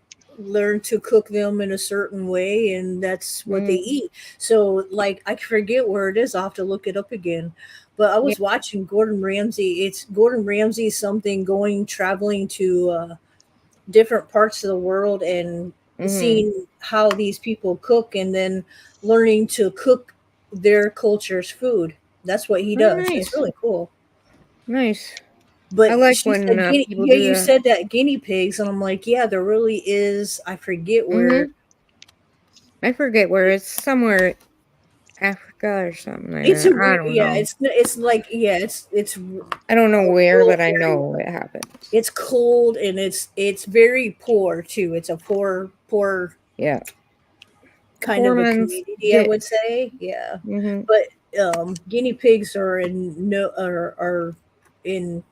cook them in a certain way, and that's what they Mm, eat. So like I forget where it is. I'll have to look it up again. But I yeah. was watching Gordon Ramsay. It's Gordon Ramsay something going traveling to different parts of the world and Hmm. seeing how these people cook, and then learning to cook their culture's food. That's what he Oh, does. It's nice. really cool. Nice. I But like she when said, people yeah, do you that. said that guinea pigs, and I'm like, yeah, there really is. I forget where. Hmm. I forget where it's somewhere Africa or something like It's a that. I weird, don't yeah. know. It's like, yeah, it's I don't know a where, real but I area. know it happens. It's cold, and it's very poor too. It's a poor Yeah. kind Poor of a man's community, I get. would say. Yeah, Hmm. but guinea pigs are in no are in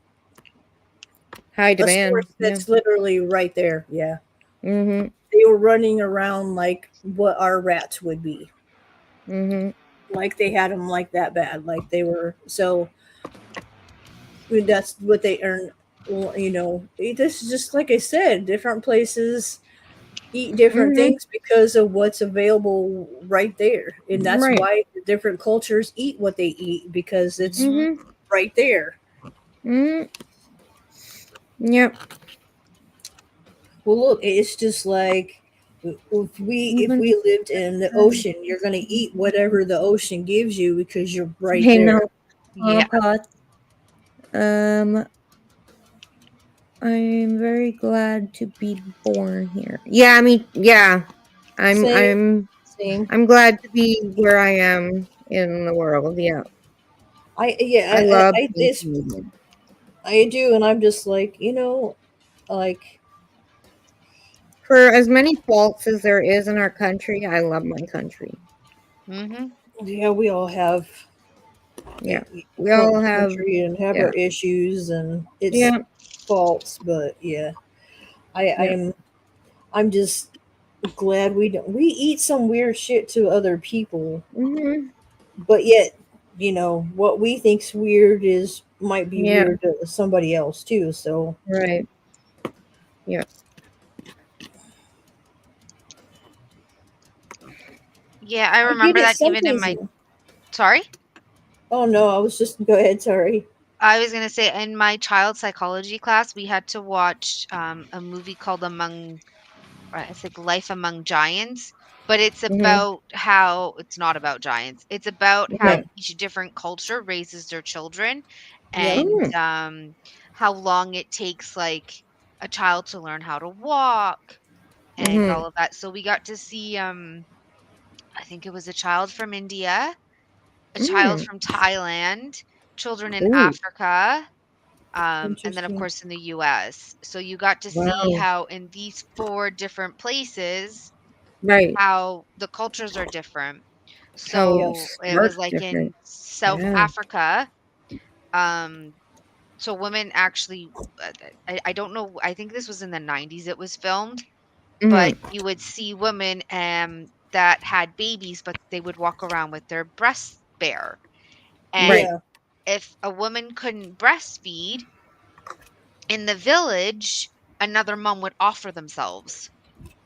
High A source demand. Yeah. that's literally right there. Yeah. Mhm. They were running around like what our rats would be. Mhm. Like they had them like that bad. Like they were so. I mean, that's what they earn. Well, this is just like I said. Different places eat different Mhm. things because of what's available right there, and that's Right. why the different cultures eat what they eat because it's Mhm. Mhm. right there. Mhm. Yep. Well, look, it's just like if Even we lived in the ocean, you're going to eat whatever the ocean gives you because you're right I there. know. Yeah. Pot. Um, I'm very glad to be born here. Yeah, I mean, yeah. I'm Same, I'm same. I'm glad to be where I am in the world. Yeah. I yeah, I love I being this Canadian. I do, and I'm just like like For as many faults as there is in our country, I love my country. Mhm. yeah, we all have Yeah. We all have country and have yeah. our issues and its Yeah. faults, but yeah, I Yeah. am I'm just glad we eat some weird shit to other people, Mhm. but yet what we think's weird is might be Yeah. weird to somebody else too. So Right. Yeah. Yeah, I I get remember it. that Some even in things. my sorry? Oh no, I was just go ahead. Sorry. I was gonna say in my child psychology class, we had to watch a movie called it's like Life Among Giants, but it's Mhm. about how it's not about giants. It's about how Yeah. Okay. each different culture raises their children Yep. and Mm. how long it takes like a child to learn how to walk and Mhm. all of that. So we got to see I think it was a child from India, a child Mm. from Thailand, children in Ooh. Africa, and then of Interesting. course in the US. So you got to see Wow. how in these four different places Right. how the cultures are different. How Yep. So it was stark like different. in South Yeah. Africa, um, so women actually, I don't know, I think this was in the 90s it was filmed, but Mhm. you would see women that had babies, but they would walk around with their breasts bare. And Right. Yeah. if a woman couldn't breastfeed in the village, another mom would offer themselves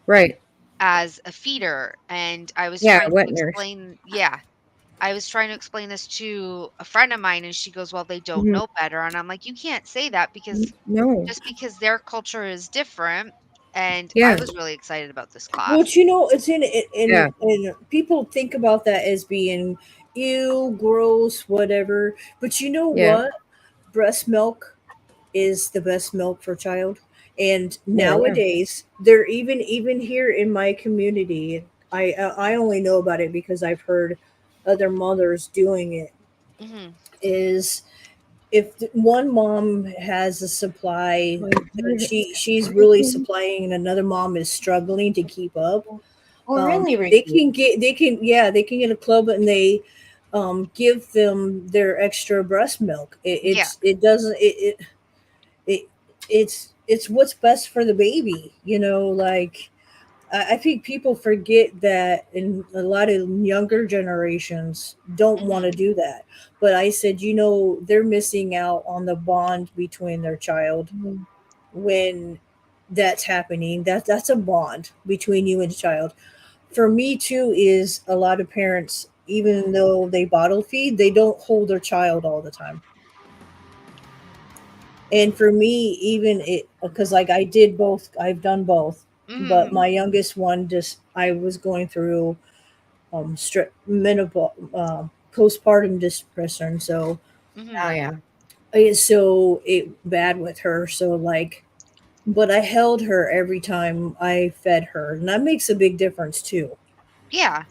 Right. as a feeder. And I was Yeah, trying to wet nurse. explain, yeah, I was trying to explain this to a friend of mine, and she goes, "Well, they don't Mhm. know better." And I'm like, "You can't say that because No. just because their culture is different." And I Yeah. was really excited about this Well, class. it's Yeah. in people think about that as being ew, gross, whatever. But you know Yeah. what? Breast milk is the best milk for a child. And Oh, yeah. nowadays, they're even here in my community. I only know about it because I've heard other mothers doing it. Mhm. Is if one mom has a supply I and heard she's really everything. supplying and another mom is struggling to keep up, Oh, really, they Ricky? can get a club and they give them their extra breast milk. Yeah. It doesn't it it's what's best for the baby, like I think people forget that, and a lot of younger generations don't want to Mhm. do that. But I said, they're missing out on the bond between their child Mhm. when that's happening. That's a bond between you and the child. For me too, is a lot of parents, even though they bottle feed, they don't hold their child all the time. And for me, even it because like I did both, I've done both, but Mhm. my youngest one just I was going through menopause, postpartum depression, so Oh, Mhm. yeah. it's so it bad with her. So like, but I held her every time I fed her, and that makes a big difference too. Yeah.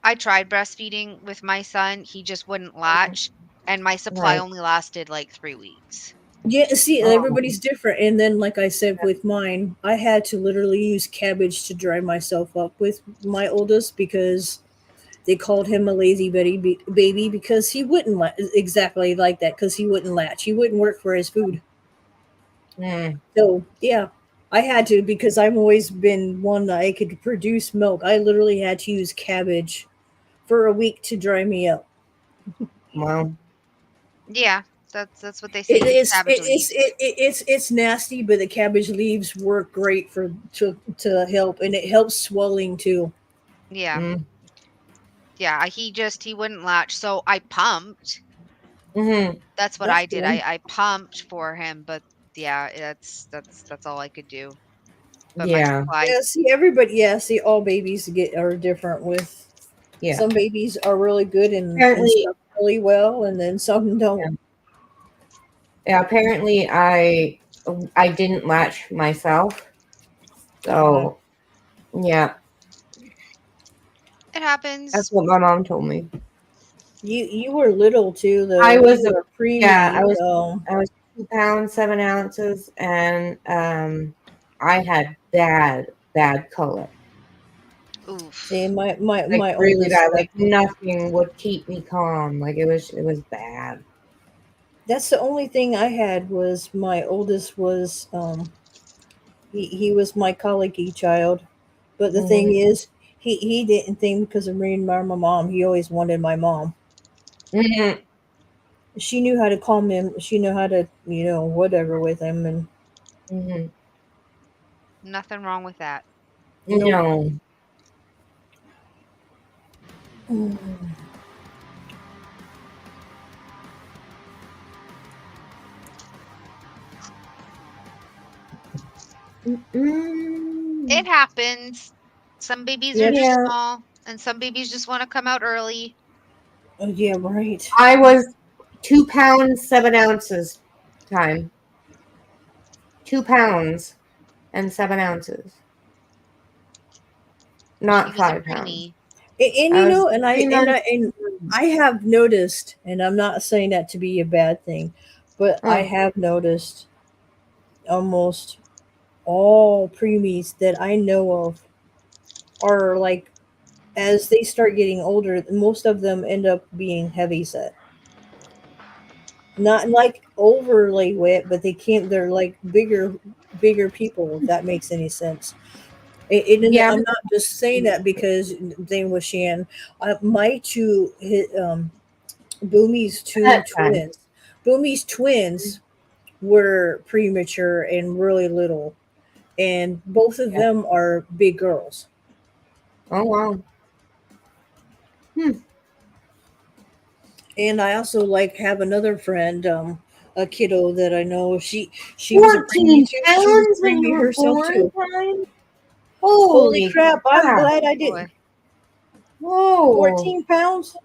I tried breastfeeding with my son. He just wouldn't latch, and my supply Right. only lasted like 3 weeks. Yeah, see, Oh, everybody's different. And then, like I said, with mine, I had to literally use cabbage to dry myself up with my oldest because they called him a lazy baby because he wouldn't exactly like that because he wouldn't latch. He wouldn't work for his food. Mm. So yeah, I had to because I've always been one that I could produce milk. I literally had to use cabbage for a week to dry me up. Well, Yeah, that's what they say. It Use is cabbage leaves. it's nasty, but the cabbage leaves work great for to help, and it helps swelling too. Yeah. mm, Yeah, he wouldn't latch, so I pumped. mm-hmm. That's what That's I did. good. I pumped for him, but yeah, that's all I could do. But my Yeah, supply, Yeah, see everybody. Yeah, see all babies get are different. With yeah. some babies are really good and Apparently, stuff really well, and then some don't. yeah. Yeah, apparently I didn't latch myself. Uh-huh. So yeah, it that's happens. what my mom told me. You were little too, I though. You was a were a yeah, preemie. I was 2 pounds 7 ounces, and I had bad color, See, Oof. like my really oldest. bad. Like nothing would keep me calm. Like it was bad. That's the only thing I had was my oldest was he was my colicky child, but the Hmm. thing is he didn't think because of me and my mom. He always wanted my mom. Hmm. She knew how to calm him. She knew how to whatever with him and Hmm. Nothing wrong with that. nope. No. It Mm. happens. Some babies are Yep. just Yeah, small, and some babies just want to come out early. Oh, yeah. Right. I was 2 pounds 7 ounces time. 2 pounds and 7 ounces, She not was a 5 pounds. preemie. And I was and I 3 months. I have noticed, and I'm not saying that to be a bad thing, but I Oh, have noticed almost all preemies that I know of are like as they start getting older, most of them end up being heavy set. Not like overly wet, but they can't. They're like bigger people. If that makes any sense. yeah, I'm not just saying that because name was Shan. My two Boomy's two that time. twins. Boomy's twins were premature and really little, and both of Yeah. them are big girls. Oh wow. Hmm. And I also like have another friend, a kiddo that I know. She was a preemie 14 too. She was pounds a when you preemie were herself born, too. time? Holy Holy crap! I'm crap. glad I Boy. didn't. Whoa. 14 pounds.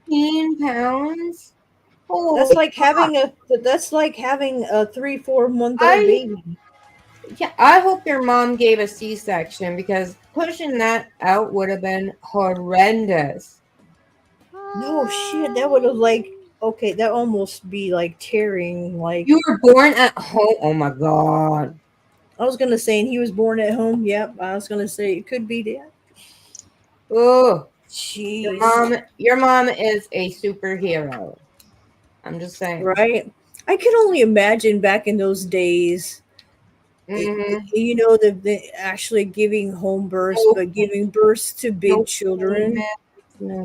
14 pounds? That's Holy like crap. having a. That's like having a 3 4 month old I baby. Yeah, I hope your mom gave a C-section because pushing that out would have been horrendous. No shit. That would have like. Okay, that almost be like tearing. Like You were born at home. Oh my god. I was gonna say, and he was born at home. Yep, I was gonna say it could be that. Oh, Jeez. your mom is a superhero. I'm just saying. Right. I can only imagine back in those days. Mm-hmm. The actually giving home births, No but pain, giving births to no big pain children. meds, no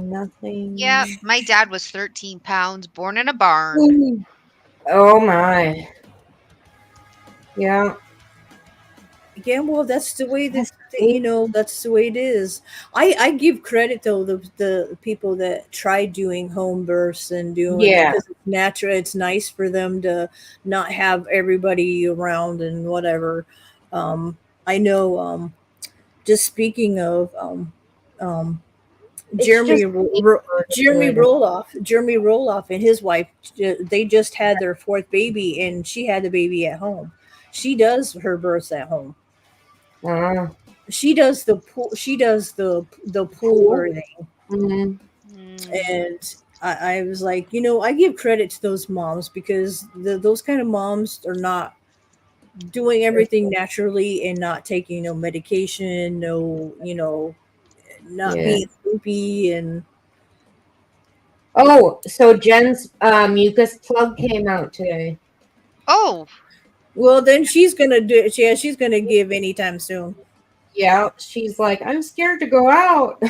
Yep, nothing. my dad was 13 pounds, born in a barn. Ooh. Oh my. Yeah. Yeah, well, that's the way That's that crazy. that's the way it is. I give credit though the people that try doing home births and doing it Yeah. because it's natural. It's nice for them to not have everybody around and whatever. Um, I know. Just speaking of um, It's Jeremy just Ro- Ro- Jeremy neighborhood. Roloff and his wife, they just had their fourth baby, and she had the baby at home. She does her births at home. Uh, She does the pool. She does the pool cool. birthing, Mm-hmm. Mm. and I was like, I give credit to those moms because those kind of moms are not doing everything naturally and not taking no medication, no, not Yeah. being sleepy and Oh, so Jen's mucus plug came out today. Oh, Well, then she's gonna do it. Yeah, she's gonna give anytime soon. Yeah, she's like, I'm scared to go out.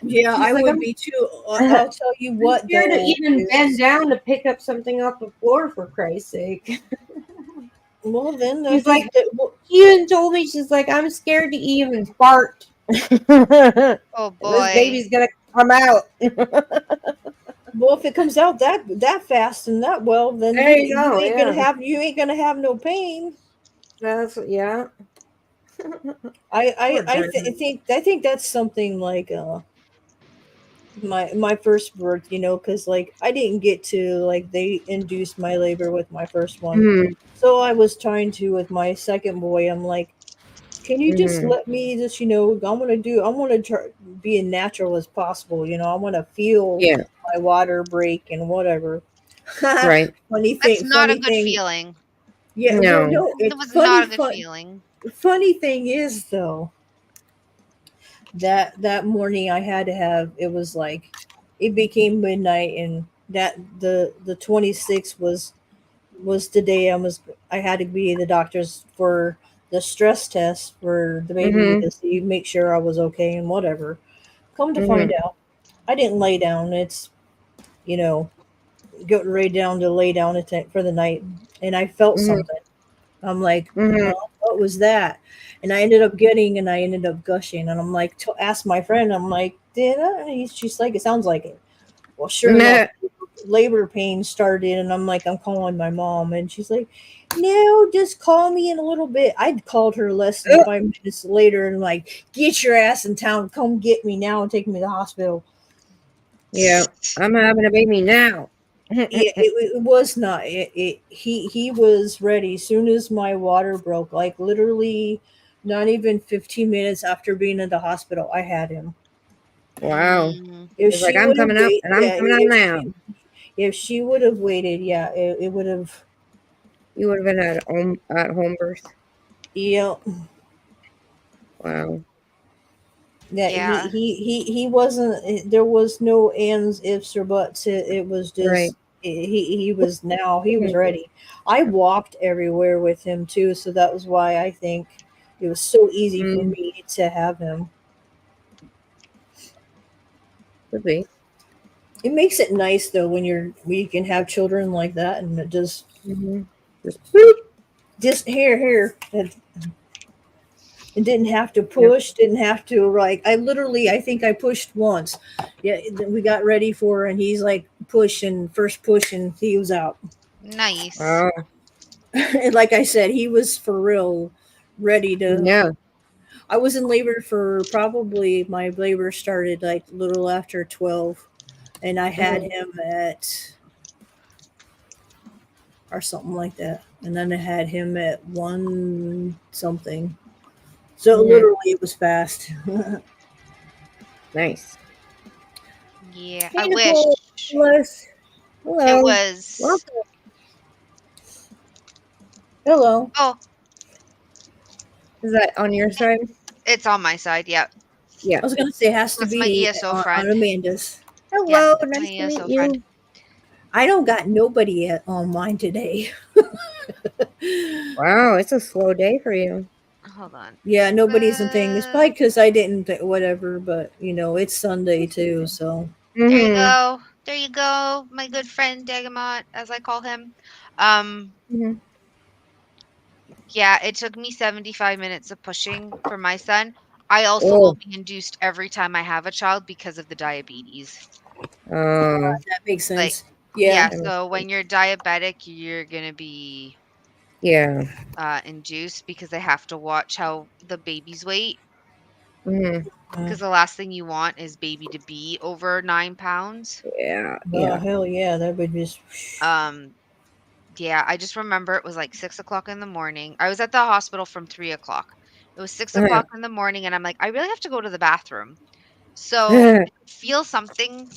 Yeah, She's I like, would be too. I'm I'll tell you what scared to though even bend is down to pick up something off the floor, for Christ's sake. well then She's like, well, she even told me, she's like, I'm scared to even fart. This Oh boy. baby's gonna come out. well, if it comes out that fast and that well, then There you go. Yeah, you ain't gonna have no pain. that's yeah. I Poor I, I, Jen. th- I think that's something like my first birth, because like I didn't get to like they induced my labor with my first one, Mhm, so I was trying to with my second boy. I'm like, can you just mhm. let me just I want to try be as natural as possible. I want to feel Yeah, my water break and whatever. right. That's not a Funny good thing. feeling. Yeah, well, No. no, It it's was not a good feeling. funny thing is though that morning I had to have it was like it became midnight and that the 26th was the day I had to be at the doctor's for the stress test for the baby Mhm, to see make sure I was okay and whatever. Come to find mhm, out, I didn't lay down. It's you know getting ready down to lay down for the night, and I felt mhm, something. I'm like, mhm. huh, what was that? And I ended up gushing. And I'm like, ask my friend, I'm like, did I? She's like, it sounds like it. Well, sure enough, Meh. labor pain started. And I'm like, I'm calling my mom. And she's like, no, just call me in a little bit. I'd called her less than Oh, 5 minutes later and like, get your ass in town. Come get me now and take me to the hospital. yeah, I'm having a baby now. Yeah, it was not. He was ready. Soon as my water broke, like literally, not even 15 minutes after being in the hospital, I had him. Wow. Mm, If He's like, she I'm would have coming out, waited, and I'm yeah, coming out now. if she would have waited, yeah, it would have. You would have been at home birth. Yeah, Wow. that yeah. he wasn't. There was no ands, ifs, or buts. It was Right. just he was ready. I walked everywhere with him too, so that was why I think it was so easy for Mm, me to have him. could be. It makes it nice though when you can have children like that and it Hmm. Just boop. just here it didn't have to Yep. push, didn't have to like I think I pushed once. Yeah, then we got ready for and he's like first push and he was out. Nice. Oh, And like I said, he was for real ready to. yeah. I was in labor for probably my labor started like a little after 12 and I had Mhm, him at or something like that. And then I had him at one something. So mhm. literally, it was fast. Nice. Yeah, I Hey, Nicole. wish Bless. it Hello. was. Welcome. Hello. Oh, Is that on your side? it's on my side. Yeah, Yeah. I was gonna say it has to that's my be ESO on friend. Amanda's. Yeah, Hello. that's my Nice to meet ESO friend. you. I don't got nobody yet on mine today. Wow, it's a slow day for you. Hold on. Yeah, nobody's a thing. It's probably Uh, because I didn't whatever, but it's Sunday too, so there you Mhm. go. There you go, my good friend Dagamont, as I call him. Um, Mhm. yeah, it took me 75 minutes of pushing for my son. I also will Oh. be induced every time I have a child because of the diabetes. Oh. that makes Like, sense. Yeah. yeah, That makes so when sense. you're diabetic, you're gonna be Yeah. induced because they have to watch how the baby's weight. Mhm. Uh, Because the last thing you want is baby to be over 9 pounds. Yeah. oh Yeah. hell yeah, that would just. Um, yeah, I just remember it was like 6 o'clock in the morning. I was at the hospital from 3 o'clock. It was six Uh-huh. o'clock in the morning, and I'm like, I really have to go to the bathroom. So I could feel something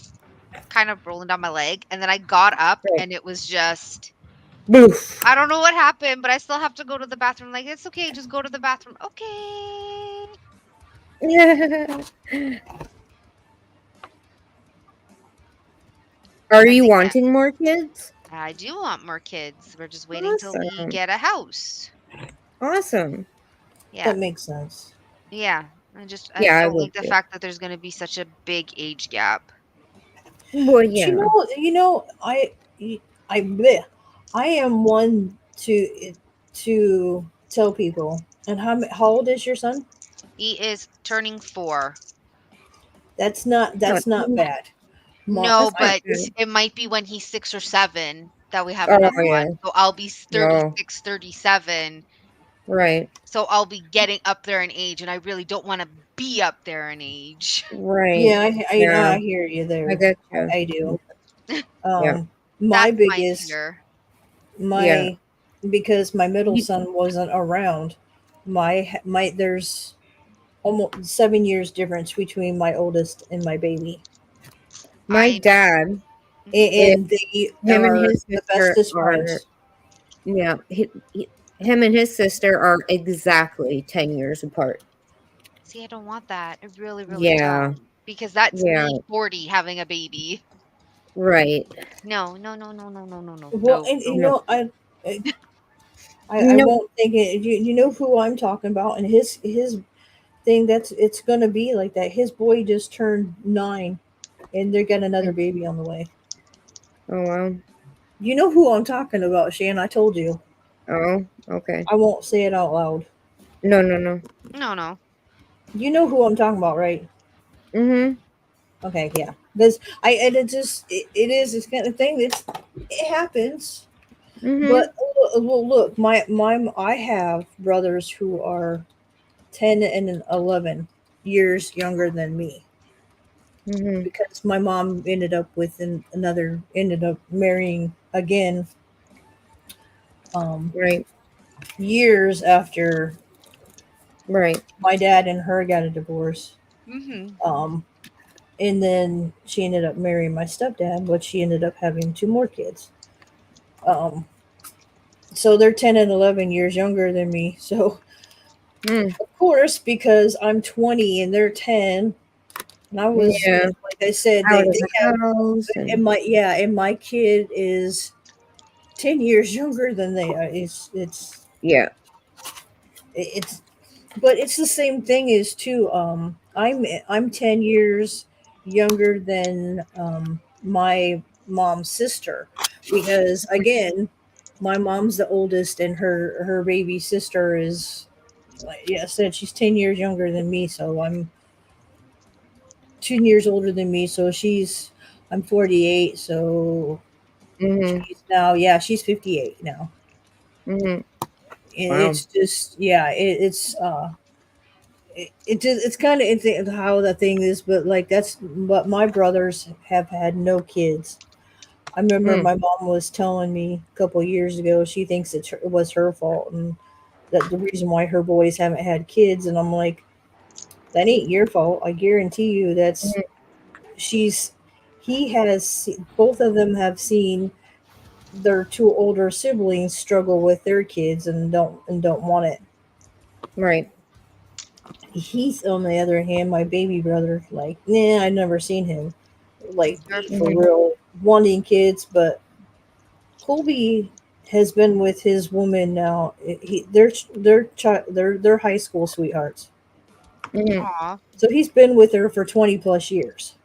kind of rolling down my leg, and then I got up, Right. and it was just Boof. I don't know what happened, but I still have to go to the bathroom. Like, it's okay, just go to the bathroom. Okay. Are And you then, yeah, wanting more kids? I do want more kids. We're just waiting till we Awesome. get a house. Awesome. Yeah. That makes sense. Yeah. I Yeah, I don't would like the too. fact that there's going to be such a big age gap. Well, But yeah. bleh. I am one to tell people. And how old is your son? He is turning 4. No, That's not bad. No, that's not My but good. it might be when he's 6 or 7 that we have Oh, another yeah. one. So I'll be No. 36, 37. Right. So I'll be getting up there in age, and I really don't want to be up there in age. Right. Yeah, Yeah. I hear you I there. get you. I do. Yeah. My That's my biggest fear. Yeah. my because my middle You, son wasn't around. My there's almost 7 years difference between my oldest and my baby, my I know. dad, Mhm. and they him and are his the sister bestest are, friends. yeah, him and his sister are exactly 10 years apart. See, I don't want that. I really, really Yeah. don't. Because that's Yeah. me 40 having a baby. Right. No, no, no, no, no, no, no, no, Well, no, and no. No. I I No. won't think it. You know who I'm talking about, and his thing, that's it's gonna be like that. His boy just turned 9, and they got another baby on the way. Oh, wow. You know who I'm talking about, Shan? I told you. Oh, okay. I won't say it out loud. No, no, no. No, no. You know who I'm talking about, right? Mm-hmm. Okay, yeah. This I and it just it is this kind of thing. It happens. Mm-hmm. But well, look, my I have brothers who are 10 and 11 years younger than me, Mm-hmm. because my mom ended up with ended up marrying again, um, Right. years after Right. my dad and her got a divorce. Mm-hmm. Um, and then she ended up marrying my stepdad, but she ended up having 2 more kids. Um, so they're 10 and 11 years younger than me. So Mm. of course, because I'm 20 and they're 10, and I was, Yeah. like I said, Out of they the have, house and and my kid is 10 years younger than they are. yeah. It's but it's the same thing as too. I'm 10 years younger than my mom's sister, because again, my mom's the oldest, and her baby sister is, like, yeah, I said she's 10 years younger than me, so I'm 2 years older than me. So I'm 48, so Mm-hmm. she's now, yeah, she's 58 now. Mm-hmm. And Wow. it's just, yeah, it's kind of it's how the thing is, but like that's, but my brothers have had no kids. I remember Mm. my mom was telling me a couple of years ago she thinks it was her fault, and that the reason why her boys haven't had kids. And I'm like, that ain't your fault. I guarantee you that's, Mm. she's both of them have seen their two older siblings struggle with their kids, and don't want it. Right. He's, on the other hand, my baby brother, like, nah, I've never seen him like for Mm-hmm. real wanting kids. But Colby has been with his woman now. They're high school sweethearts. Mm-hmm. Aw. So he's been with her for 20 plus years,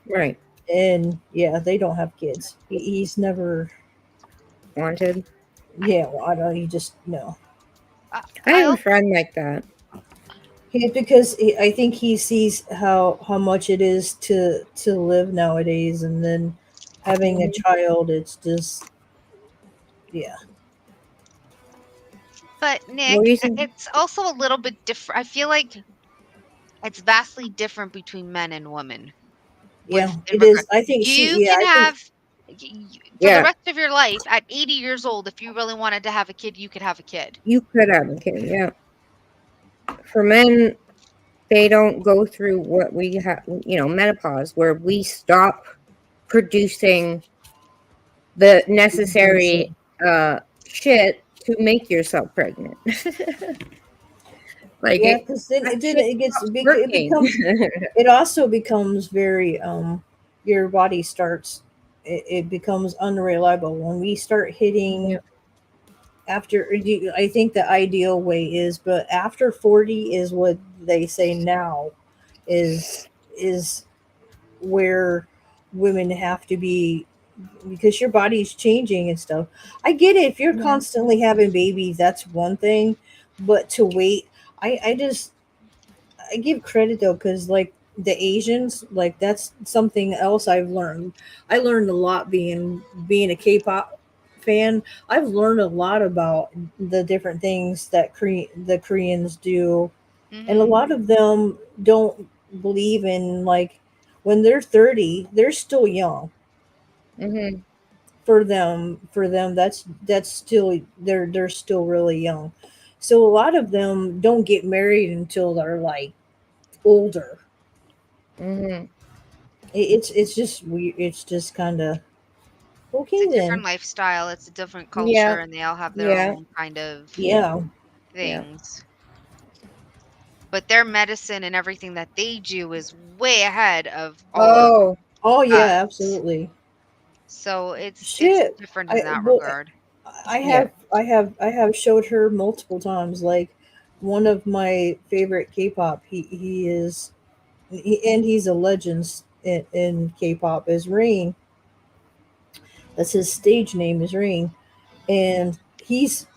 Right. and yeah, they don't have kids. He's never, Wanted. yeah. Well, I don't. He just no. I, I I have a also, friend like that. Because I think he sees how much it is to live nowadays, and then having a Mm-hmm. child, it's just, yeah. but What Nick, reason? it's also a little bit different. I feel like it's vastly different between men and women. Yeah, In it regard, is. I think you she, yeah, can I think, have for the Yeah. rest of your life at 80 years old, if you really wanted to have a kid, you could have a kid. You could have a kid. Yeah. For men, they don't go through what we have, menopause, where we stop producing the necessary shit to make yourself pregnant. Like yeah, because then that shit it gets stops it working. becomes, it also becomes very, your body starts it becomes unreliable when we start hitting Yeah. after. I think the ideal way is, but after 40 is what they say now is where women have to be, because your body's changing and stuff. I get it. If you're Yeah. constantly having babies, that's one thing, but to wait, I just, I give credit though, because like the Asians, like that's something else I've learned. I learned a lot being a K-pop fan. I've learned a lot about the different things that the Koreans do, and a Mhm. lot of them don't believe in, like, when they're 30, they're still young. Mm-hmm. For them, that's still, they're still really young. So a lot of them don't get married until they're like older. Mm-hmm. It's just weird. It's just kind of It's a okay different then. lifestyle, it's a different Yeah. culture, and they all have their Yeah. own kind of Yeah. Yeah. things. But their medicine and everything that they do is way ahead of all of Oh. Oh yeah, us. absolutely. So it's Shit. different in I that well, regard. I Yeah. have I have showed her multiple times. Like, one of my favorite K-pop. And he's a legend in K-pop, is Rain. That's his stage name, is Rain, and he's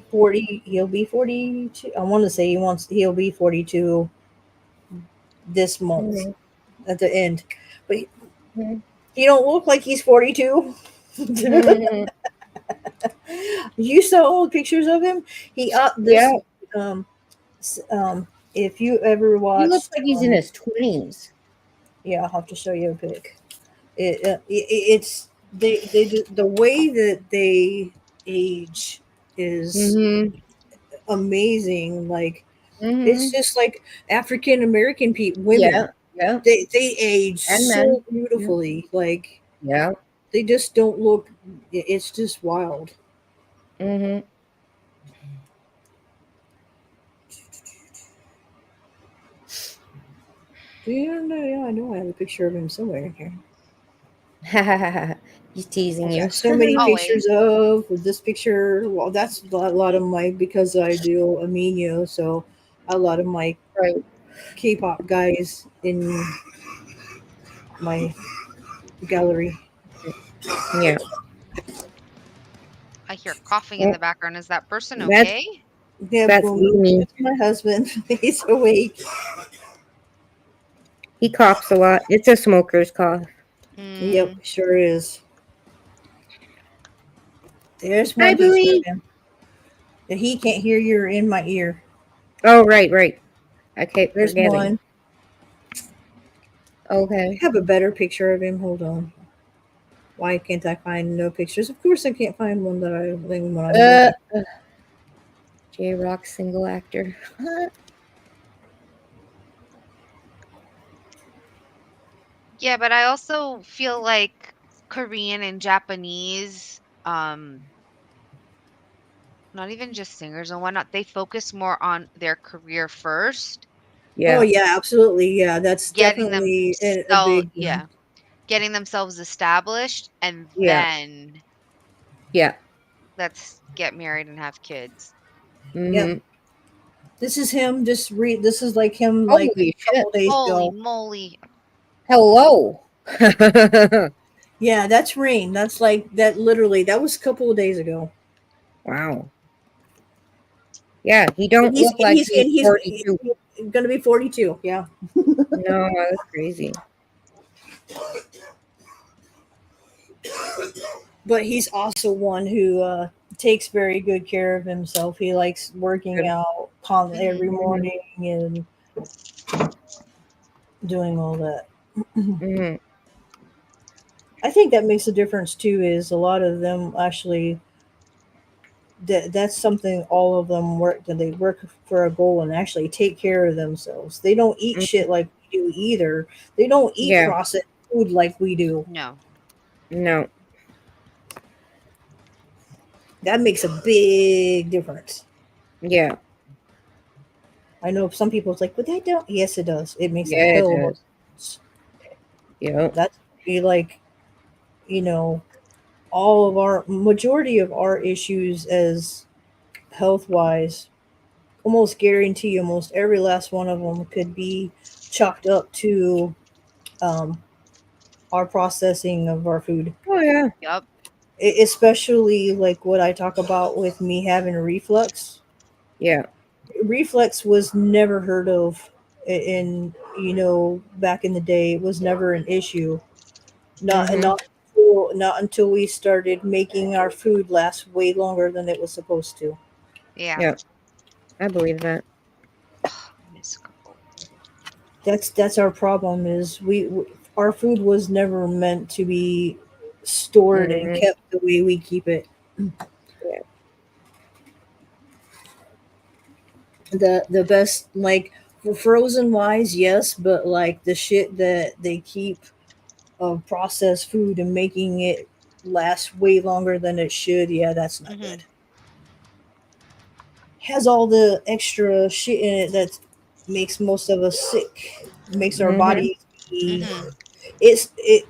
40. He'll be 42. I want to say he'll be 42 this month Mm-hmm. at the end, but Mm-hmm. he don't look like he's 42. Mm-hmm. You saw old pictures of him. He Yeah. this um if you ever He looks watched like he's in his 20s. yeah, I'll have to show you a pic. It's the way that they age is Mm-hmm. amazing. Like, it's Mm-hmm. just like African American people, Yeah. women. Yeah. They age And men. so Yeah. beautifully. Like, Yeah. they just don't look. It's just wild. Mm-hmm. Yeah, no, yeah, I know. I have a picture of him somewhere here. He's I teasing you. got so many pictures Always. of this picture. Well, that's a lot of my, because I do Amino, so a lot of my Right. K-pop guys in my gallery. Yeah. I hear coughing in Well, the background. Is that person that's okay? Yeah, that's boom. Amy. That's my husband. He's awake. He coughs a lot. It's a smoker's cough. Yep, Mm, sure is. There's Hi, one picture of Bowie. him. That he can't hear, you're in my ear. Oh, right, right. I keep There's forgetting. one. I Okay. have a better picture of him. Hold on. Why can't I find no pictures? Of course I can't find one that I when I'm Uh, looking. J Rock single actor. yeah, but I also feel like Korean and Japanese, not even just singers and whatnot, they focus more on their career first, Oh Yeah. yeah, absolutely. Yeah, that's getting definitely a big one. getting themselves established, and Yeah. then Yeah. let's get married and have kids. Yep. Mm-hmm. This is him. This is like him, like a Holy shit. couple days Holy ago. moly. Hello. Yeah, that's Rain. That's like that. Literally, that was a couple of days ago. Wow. Yeah, he And don't look like he's he's 42. going to be 42. Yeah. No, that's crazy. But he's also one who takes very good care of himself. He likes working Good. out every Mhm. Mhm. morning and doing all that. Mhm. I think that makes a difference too. Is a lot of them actually, that's something all of them work, that they work for a goal and actually take care of themselves. They don't eat Mhm. shit like we do either. They don't eat Yeah. processed food like we do. No. No. That makes a big difference. Yeah. I know some people, it's like, but that don't. Yes, it does. It makes a Yeah, it hell of a does. difference. Yep. That's be like you know, all of our majority of our issues as health wise, almost guarantee almost every last one of them could be chalked up to um, our processing of our food. Oh yeah. Yep. Especially like what I talk about with me having reflux. Yeah. Reflux was never heard of in, back in the day. It was never an issue. Not Mhm. not not until we started making our food last way longer than it was supposed to. Yeah. Yeah. I believe that. Miss Couple. That's our problem is our food was never meant to be stored and Mhm. kept the way we keep it. Yeah. The best, like, for frozen wise, yes, but like the shit that they keep of processed food and making it last way longer than it should, yeah, that's not Mm-hmm. good. Has all the extra shit in it that makes most of us sick, makes our Mhm. bodies be, Mm-hmm. it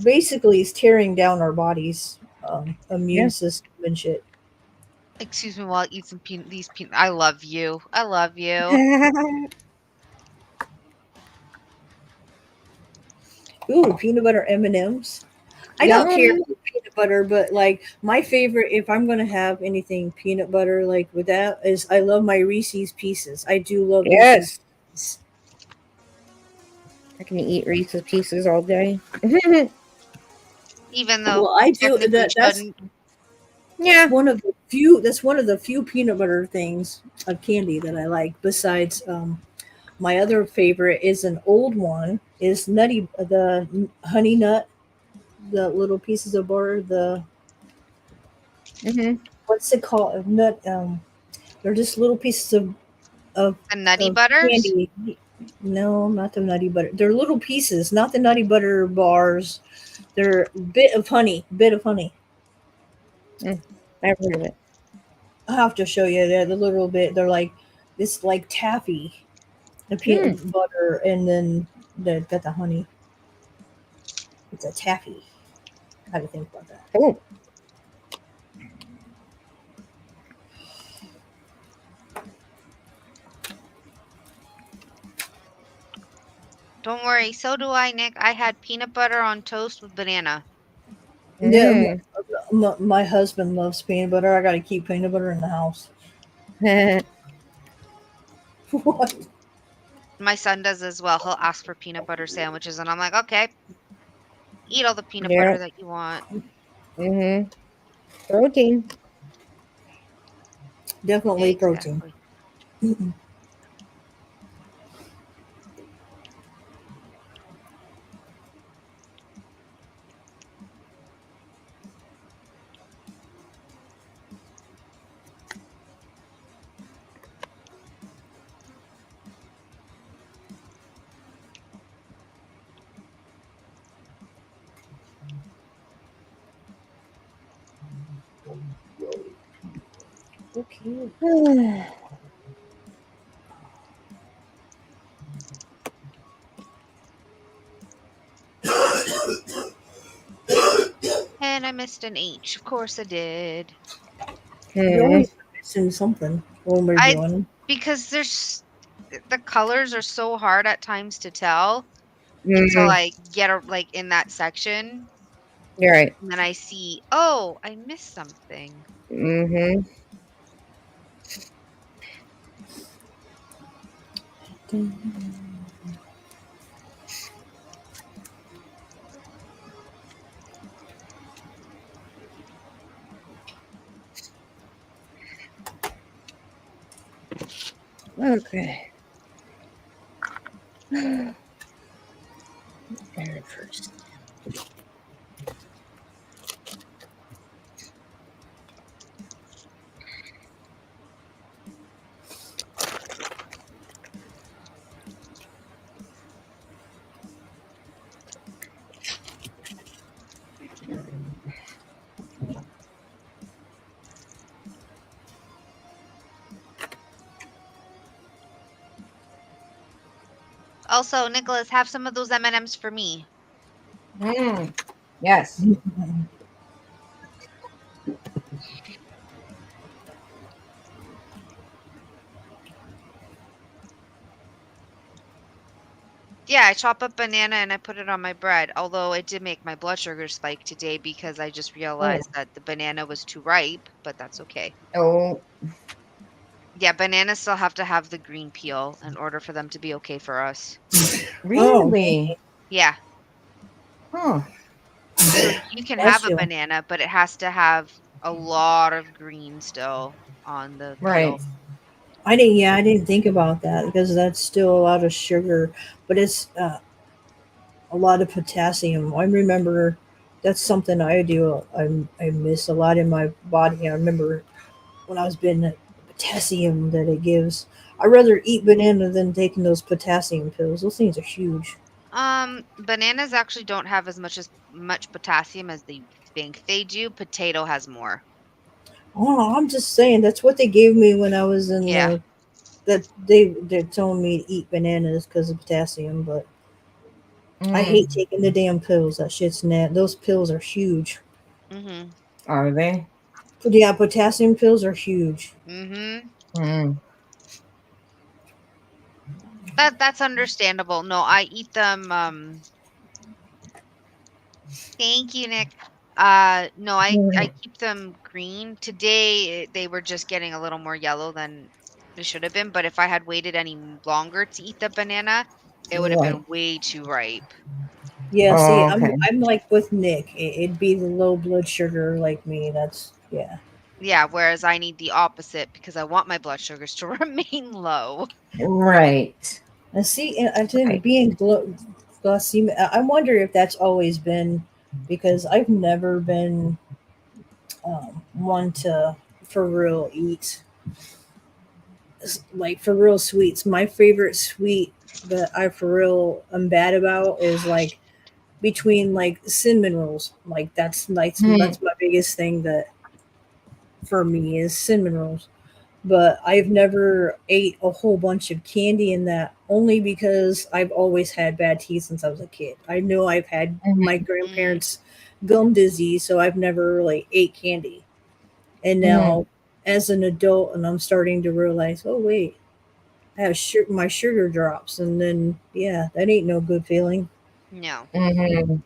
basically is tearing down our body's immune Yeah. system and shit. Excuse me while I eat some these peanut. I love you. I love you. Ooh, peanut butter M&Ms. I don't Yep. care Yum. for peanut butter, but like my favorite, if I'm gonna have anything peanut butter, like with that, is I love my Reese's Pieces. I do love Reese's Yes. Pieces. I can eat Reese's Pieces all day. Even though Well, I you do technically that. That's shouldn't. Yeah. one of the few. That's one of the few peanut butter things of candy that I like. Besides, my other favorite is an old one. Is nutty the honey nut, the little pieces of butter. The Mhm. what's it called? Nut. They're just little pieces of The Nutty of Butters? candy. No, not the nutty butter. They're little pieces, not the nutty butter bars. They're bit of honey, bit of honey. Mm. I've heard of it. I'll have to show you. They're the little bit. They're like this, like taffy, the Hmm. peanut butter, and then got the honey. It's a taffy. How to think about that? Oh. Don't worry. So do I, Nick. I had peanut butter on toast with banana. Yeah, Mm. my husband loves peanut butter. I got to keep peanut butter in the house. What? My son does as well. He'll ask for peanut butter sandwiches, and I'm like, okay, eat all the peanut Yeah. butter that you want. Mhm. Protein. Definitely protein. Exactly. Okay. And I missed an H. Of course I did. You're Hmm. always missing something when we're I doing. because the colors are so hard at times to tell until Mm. I get like in that section, You're right. and then I see, oh, I missed something. Mhm. Okay. There first. Also, Nicholas, have some of those M&Ms for me. Mm. Yes. Yeah, I chop up banana and I put it on my bread. Although it did make my blood sugar spike today because I just Oh, realized that the banana was too ripe, but that's okay. Oh, Yeah, bananas still have to have the green peel in order for them to be okay for us. oh, really? Yeah. Huh. So you can have bless a you. banana, but it has to have a lot of green still on the Right. peel. I didn't think about that because that's still a lot of sugar, but it's a lot of potassium. I remember that's something I do. I miss a lot in my body. I remember when I was been the potassium that it gives. I'd rather eat banana than taking those potassium pills. Those things are huge. Bananas actually don't have as much potassium as they think they do. Potato has more. Oh, I'm just saying that's what they gave me when I was in Yeah. the that they're telling me to eat bananas because of potassium, but I hate Mm. taking the damn pills. That shit's those pills are huge. Mhm. Are they? But yeah, potassium pills are huge. Mhm. Mm. That's understandable. No, I eat them. Thank you, Nick. No, I keep them green. Today they were just getting a little more yellow than they should have been. But if I had waited any longer to eat the banana, it would have Right. been way too ripe. Yeah, see, Oh, okay. I'm like with Nick. It'd be the low blood sugar like me. That's yeah. Yeah, whereas I need the opposite because I want my blood sugars to remain low. Right. And see, and I think Right. being glycemic, I wonder if that's always been because I've never been one to for real eat like for real sweets. My favorite sweet that I for real am bad about is like between like cinnamon rolls. Like Hmm. that's my biggest thing that for me is cinnamon rolls. But I've never ate a whole bunch of candy in that only because I've always had bad teeth since I was a kid. I know I've had my Mhm. Mm, grandparents gum disease, so I've never really ate candy. And Mhm. now as an adult and I'm starting to realize, oh wait, I have my sugar drops and then yeah, that ain't no good feeling. no. Mhm.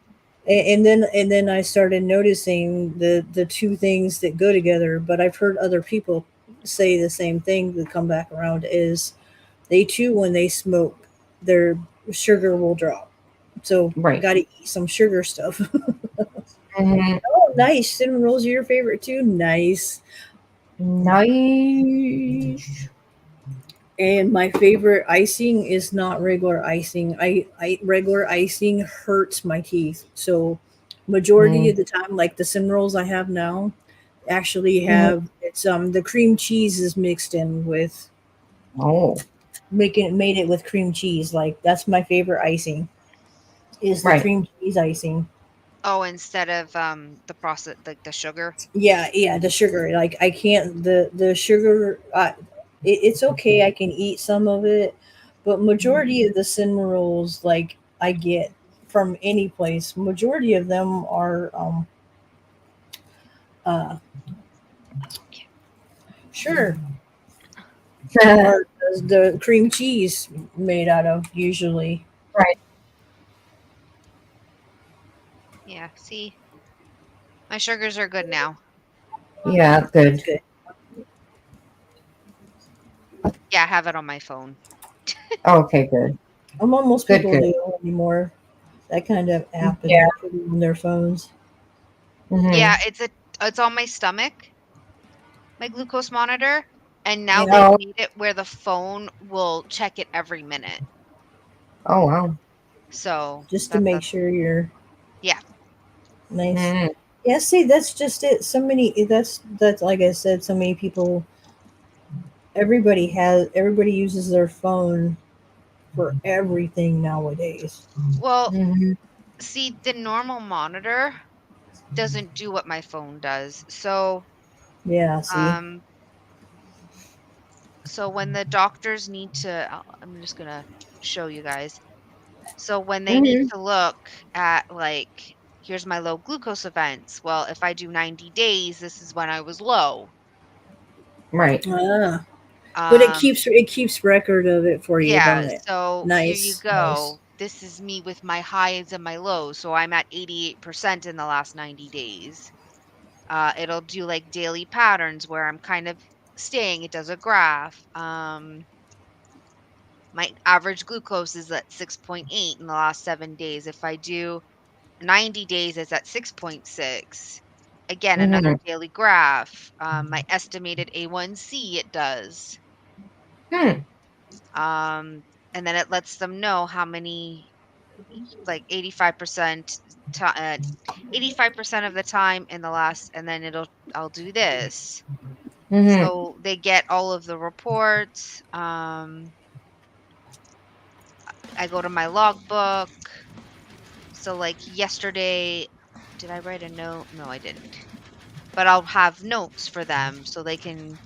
And then I started noticing the two things that go together. But I've heard other people say the same thing that come back around is they too when they smoke their sugar will drop. So Right. got to eat some sugar stuff. Mhm. Oh, nice. Cinnamon rolls are your favorite too. Nice. Nice. And my favorite icing is not regular icing. I regular icing hurts my teeth. So majority Mhm. of the time, like the cinnamon rolls I have now, actually Mhm. have it's the cream cheese is mixed in with Oh, making made it with cream cheese. Like that's my favorite icing is the right. cream cheese icing. Oh, instead of the process like the sugar. Yeah, yeah, the sugar. Like I can't the sugar. It's okay. I can eat some of it, but majority of the cinnamon rolls like I get from any place. Majority of them are uh sure are the cream cheese made out of usually. Right. Yeah, see, my sugars are good now. Yeah, That's good. good. Yeah, I have it on my phone. Okay, good. Most Good, people good. do anymore. That kind of app and Yeah. they put it on their phones. Yeah, Mhm. it's on my stomach, my glucose monitor, and now they've Oh, made it where the phone will check it every minute. oh wow. So Just to make that's sure you're yeah. nice. Mhm. Yeah, see, that's just it. So many. That's like I said. So many people. Everybody uses their phone for everything nowadays. Well, Mhm. see, the normal monitor doesn't do what my phone does. Yeah. See. Um, so when the doctors need to, I'm just gonna show you guys. So when they need Mhm. to look at like here's my low glucose events. Well, if I do 90 days, this is when I was low. Right. But it keeps record of it for you, Yeah, doesn't it? so here you Nice. go. This is me with my highs and my lows. So I'm at 88% in the last 90 days. It'll do like daily patterns where I'm kind of staying. It does a graph. My average glucose is at 6.8 in the last 7 days. If I do 90 days, it's at 6.6. Again, another Mhm. daily graph. My estimated A1C, it does. Hmm. And then it lets them know how many, like 85%, 85% of the time in the last, and then I'll do this. Mhm. So they get all of the reports. I go to my logbook. So like yesterday, did I write a note? No, I didn't. But I'll have notes for them so they can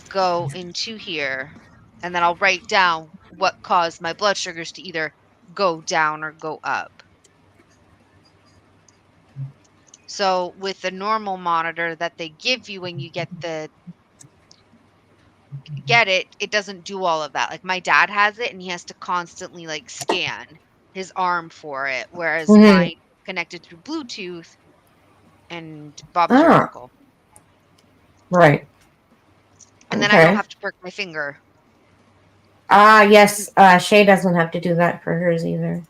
go into here, and then I'll write down what caused my blood sugars to either go down or go up. So with the normal monitor that they give you when you get it, it doesn't do all of that. Like my dad has it and he has to constantly like scan his arm for it, whereas Mhm. mine connected through Bluetooth and Bob's your Ah. uncle. Right. And then I don't Okay. have to prick my finger. Ah, yes. Shay doesn't have to do that for hers either.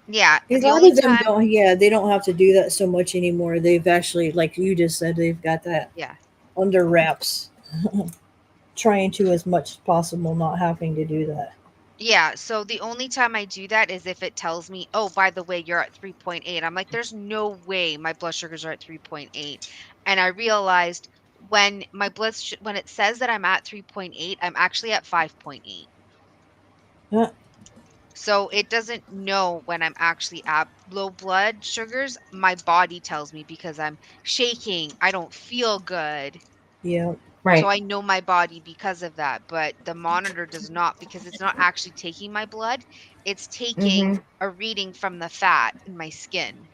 Yeah, A the lot only of them time, don't. Yeah, they don't have to do that so much anymore. They've actually, like you just said, they've got that yeah. under wraps. Trying to as much as possible, not having to do that. Yeah, so the only time I do that is if it tells me, "Oh, by the way, you're at 3.8." I'm like, "There's no way my blood sugars are at 3.8." And I realized when it says that I'm at 3.8, I'm actually at 5.8. Huh, So it doesn't know when I'm actually at low blood sugars. My body tells me because I'm shaking, I don't feel good. yeah, So Right. I know my body because of that, but the monitor does not because it's not actually taking my blood. It's taking Mhm. a reading from the fat in my skin.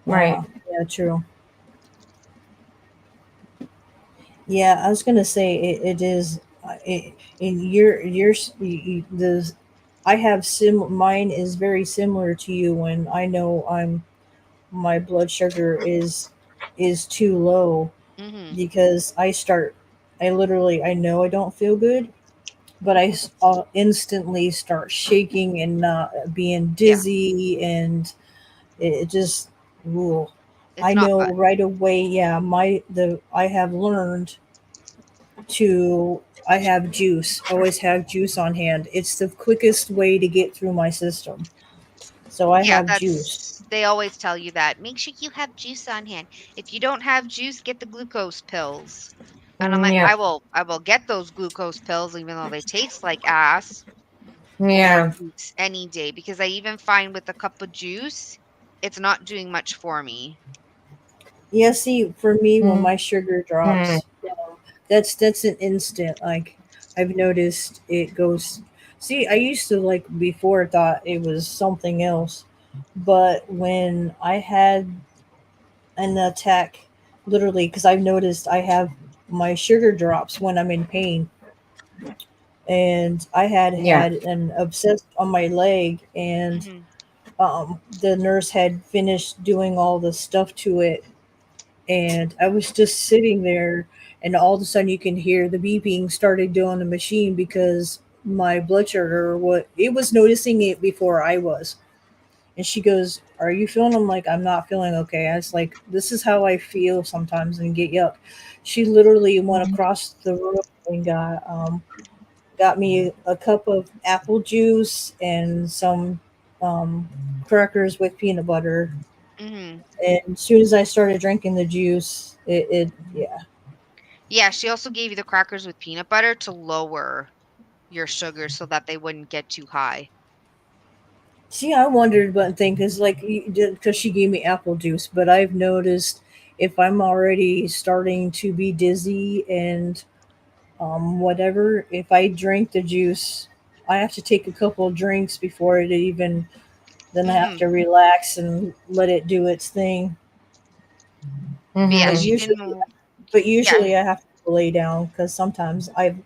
Right. yeah, true. Yeah, I was gonna say it is. In the I have mine is very similar to you when I know my blood sugar is too low Mhm. because I literally I know I don't feel good, but I'll instantly start shaking and not being Yeah, dizzy, and it just, ooh, it's I not know fun. right away. Yeah, I have learned to I have juice. Always have juice on hand. It's the quickest way to get through my system. So I Yeah, have juice. they always tell you that. Make sure you have juice on hand. If you don't have juice, get the glucose pills. And I'm Mm, like, yeah. I will get those glucose pills even though they taste like ass Yeah. any day because I even find with a cup of juice, it's not doing much for me. Yeah, see, for me, when Mhm. my sugar drops, that's an instant. Like I've noticed it goes. See, I used to like before thought it was something else, but when I had an attack, literally, because I've noticed I have my sugar drops when I'm in pain, and I Yeah. had an abscess on my leg, and Mhm. the nurse had finished doing all the stuff to it, and I was just sitting there, and all of a sudden you can hear the beeping started doing the machine because my blood sugar, what it was noticing it before I was. And she goes, "Are you feeling?" I'm like, "I'm not feeling okay." I was like, "This is how I feel sometimes," and get yuck. She literally went Mhm. across the room and got me a cup of apple juice and some um, crackers with peanut butter. Mhm. And as soon as I started drinking the juice, yeah. Yeah, she also gave you the crackers with peanut butter to lower your sugar so that they wouldn't get too high. See, I wondered one thing because, like, because she gave me apple juice, but I've noticed if I'm already starting to be dizzy and whatever, if I drink the juice, I have to take a couple of drinks before it even then I have to relax and let it do its thing. Yeah, But Mhm. she usually, can. but Yeah, usually I have to lay down because sometimes I've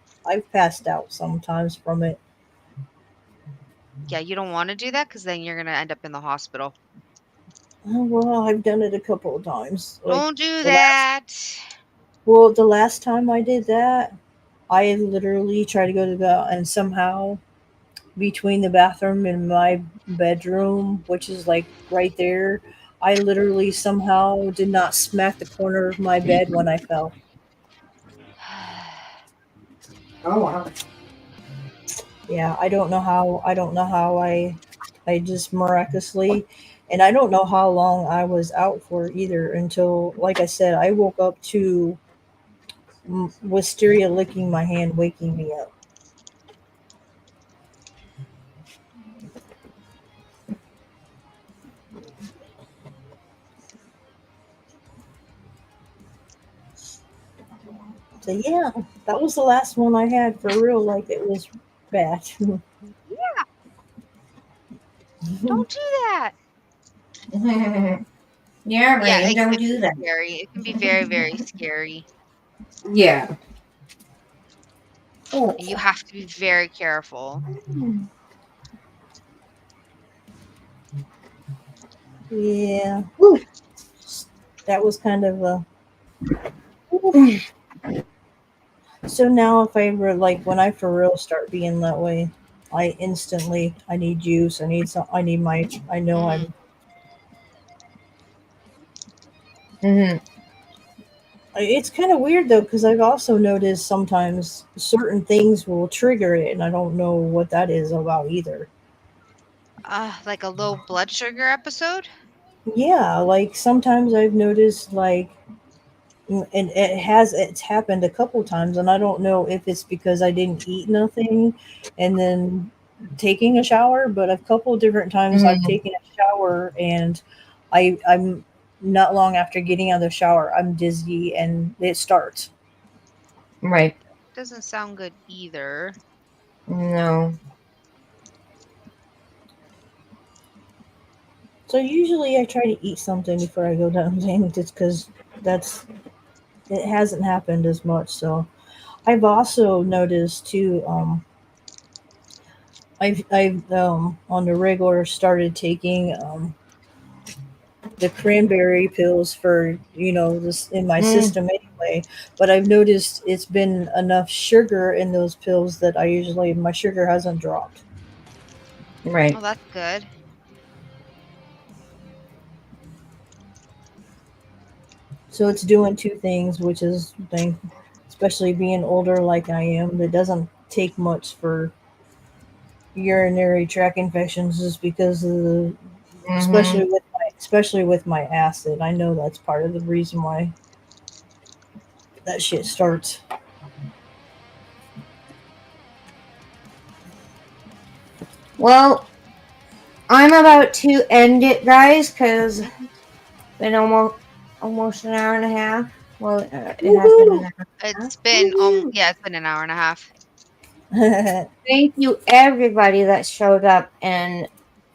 passed out sometimes from it. yeah. You don't want to do that because then you're gonna end up in the hospital. Oh, well, I've done it a couple of times. Like Don't do the last, that. well, the last time I did that, I literally tried to go to the and somehow between the bathroom and my bedroom, which is like right there, I literally somehow did not smack the corner of my bed when I fell. Oh wow. Yeah, I don't know how. I don't know how I just miraculously, and I don't know how long I was out for either until, like I said, I woke up to wisteria licking my hand, waking me up. So yeah, that was the last one I had for real. Like it was bad. Yeah, don't do that. Yeah, Yeah, Rain, it don't can do be that. scary. It can be very, very scary. Yeah. Oh. And you have to be very careful. Yeah, Ooh. that was kind of a. So now, if I ever like when I for real start being that way, I need juice. I need some. I need my. I know Mm. I'm. Mhm. It's kind of weird though because I've also noticed sometimes certain things will trigger it, and I don't know what that is about either. Like a low blood sugar episode? Yeah, like sometimes I've noticed like and it's happened a couple times, and I don't know if it's because I didn't eat nothing and then taking a shower, but a couple different times I've Mhm. taken a shower and I'm not long after getting out of the shower I'm dizzy and it starts. Right. Doesn't sound good either. No. So usually I try to eat something before I go down just because that's it hasn't happened as much. So I've also noticed too. I've on the regular started taking the cranberry pills for this in my Mm. system anyway. But I've noticed it's been enough sugar in those pills that I usually my sugar hasn't dropped. Oh, Right. that's good. So it's doing two things, which is thing, especially being older like I am. It doesn't take much for urinary tract infections, just because of the Mhm. especially with my acid. I know that's part of the reason why that shit starts. Well, I'm about to end it, guys, because it's Mhm. been almost an hour and a half. Well, it has been an Woohoo! hour and a half. It's been Woohoo. yeah, it's been an hour and a half. Thank you, everybody that showed up and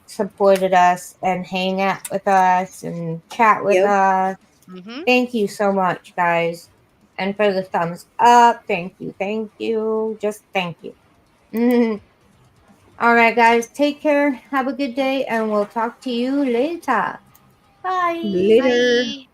supported us and hang out with us and chat with Yep. us. Mhm. Thank you so much, guys. And for the thumbs up, thank you, thank you. Just thank you. All right, guys, take care. Have a good day, and we'll talk to you later. Bye. Later. Bye.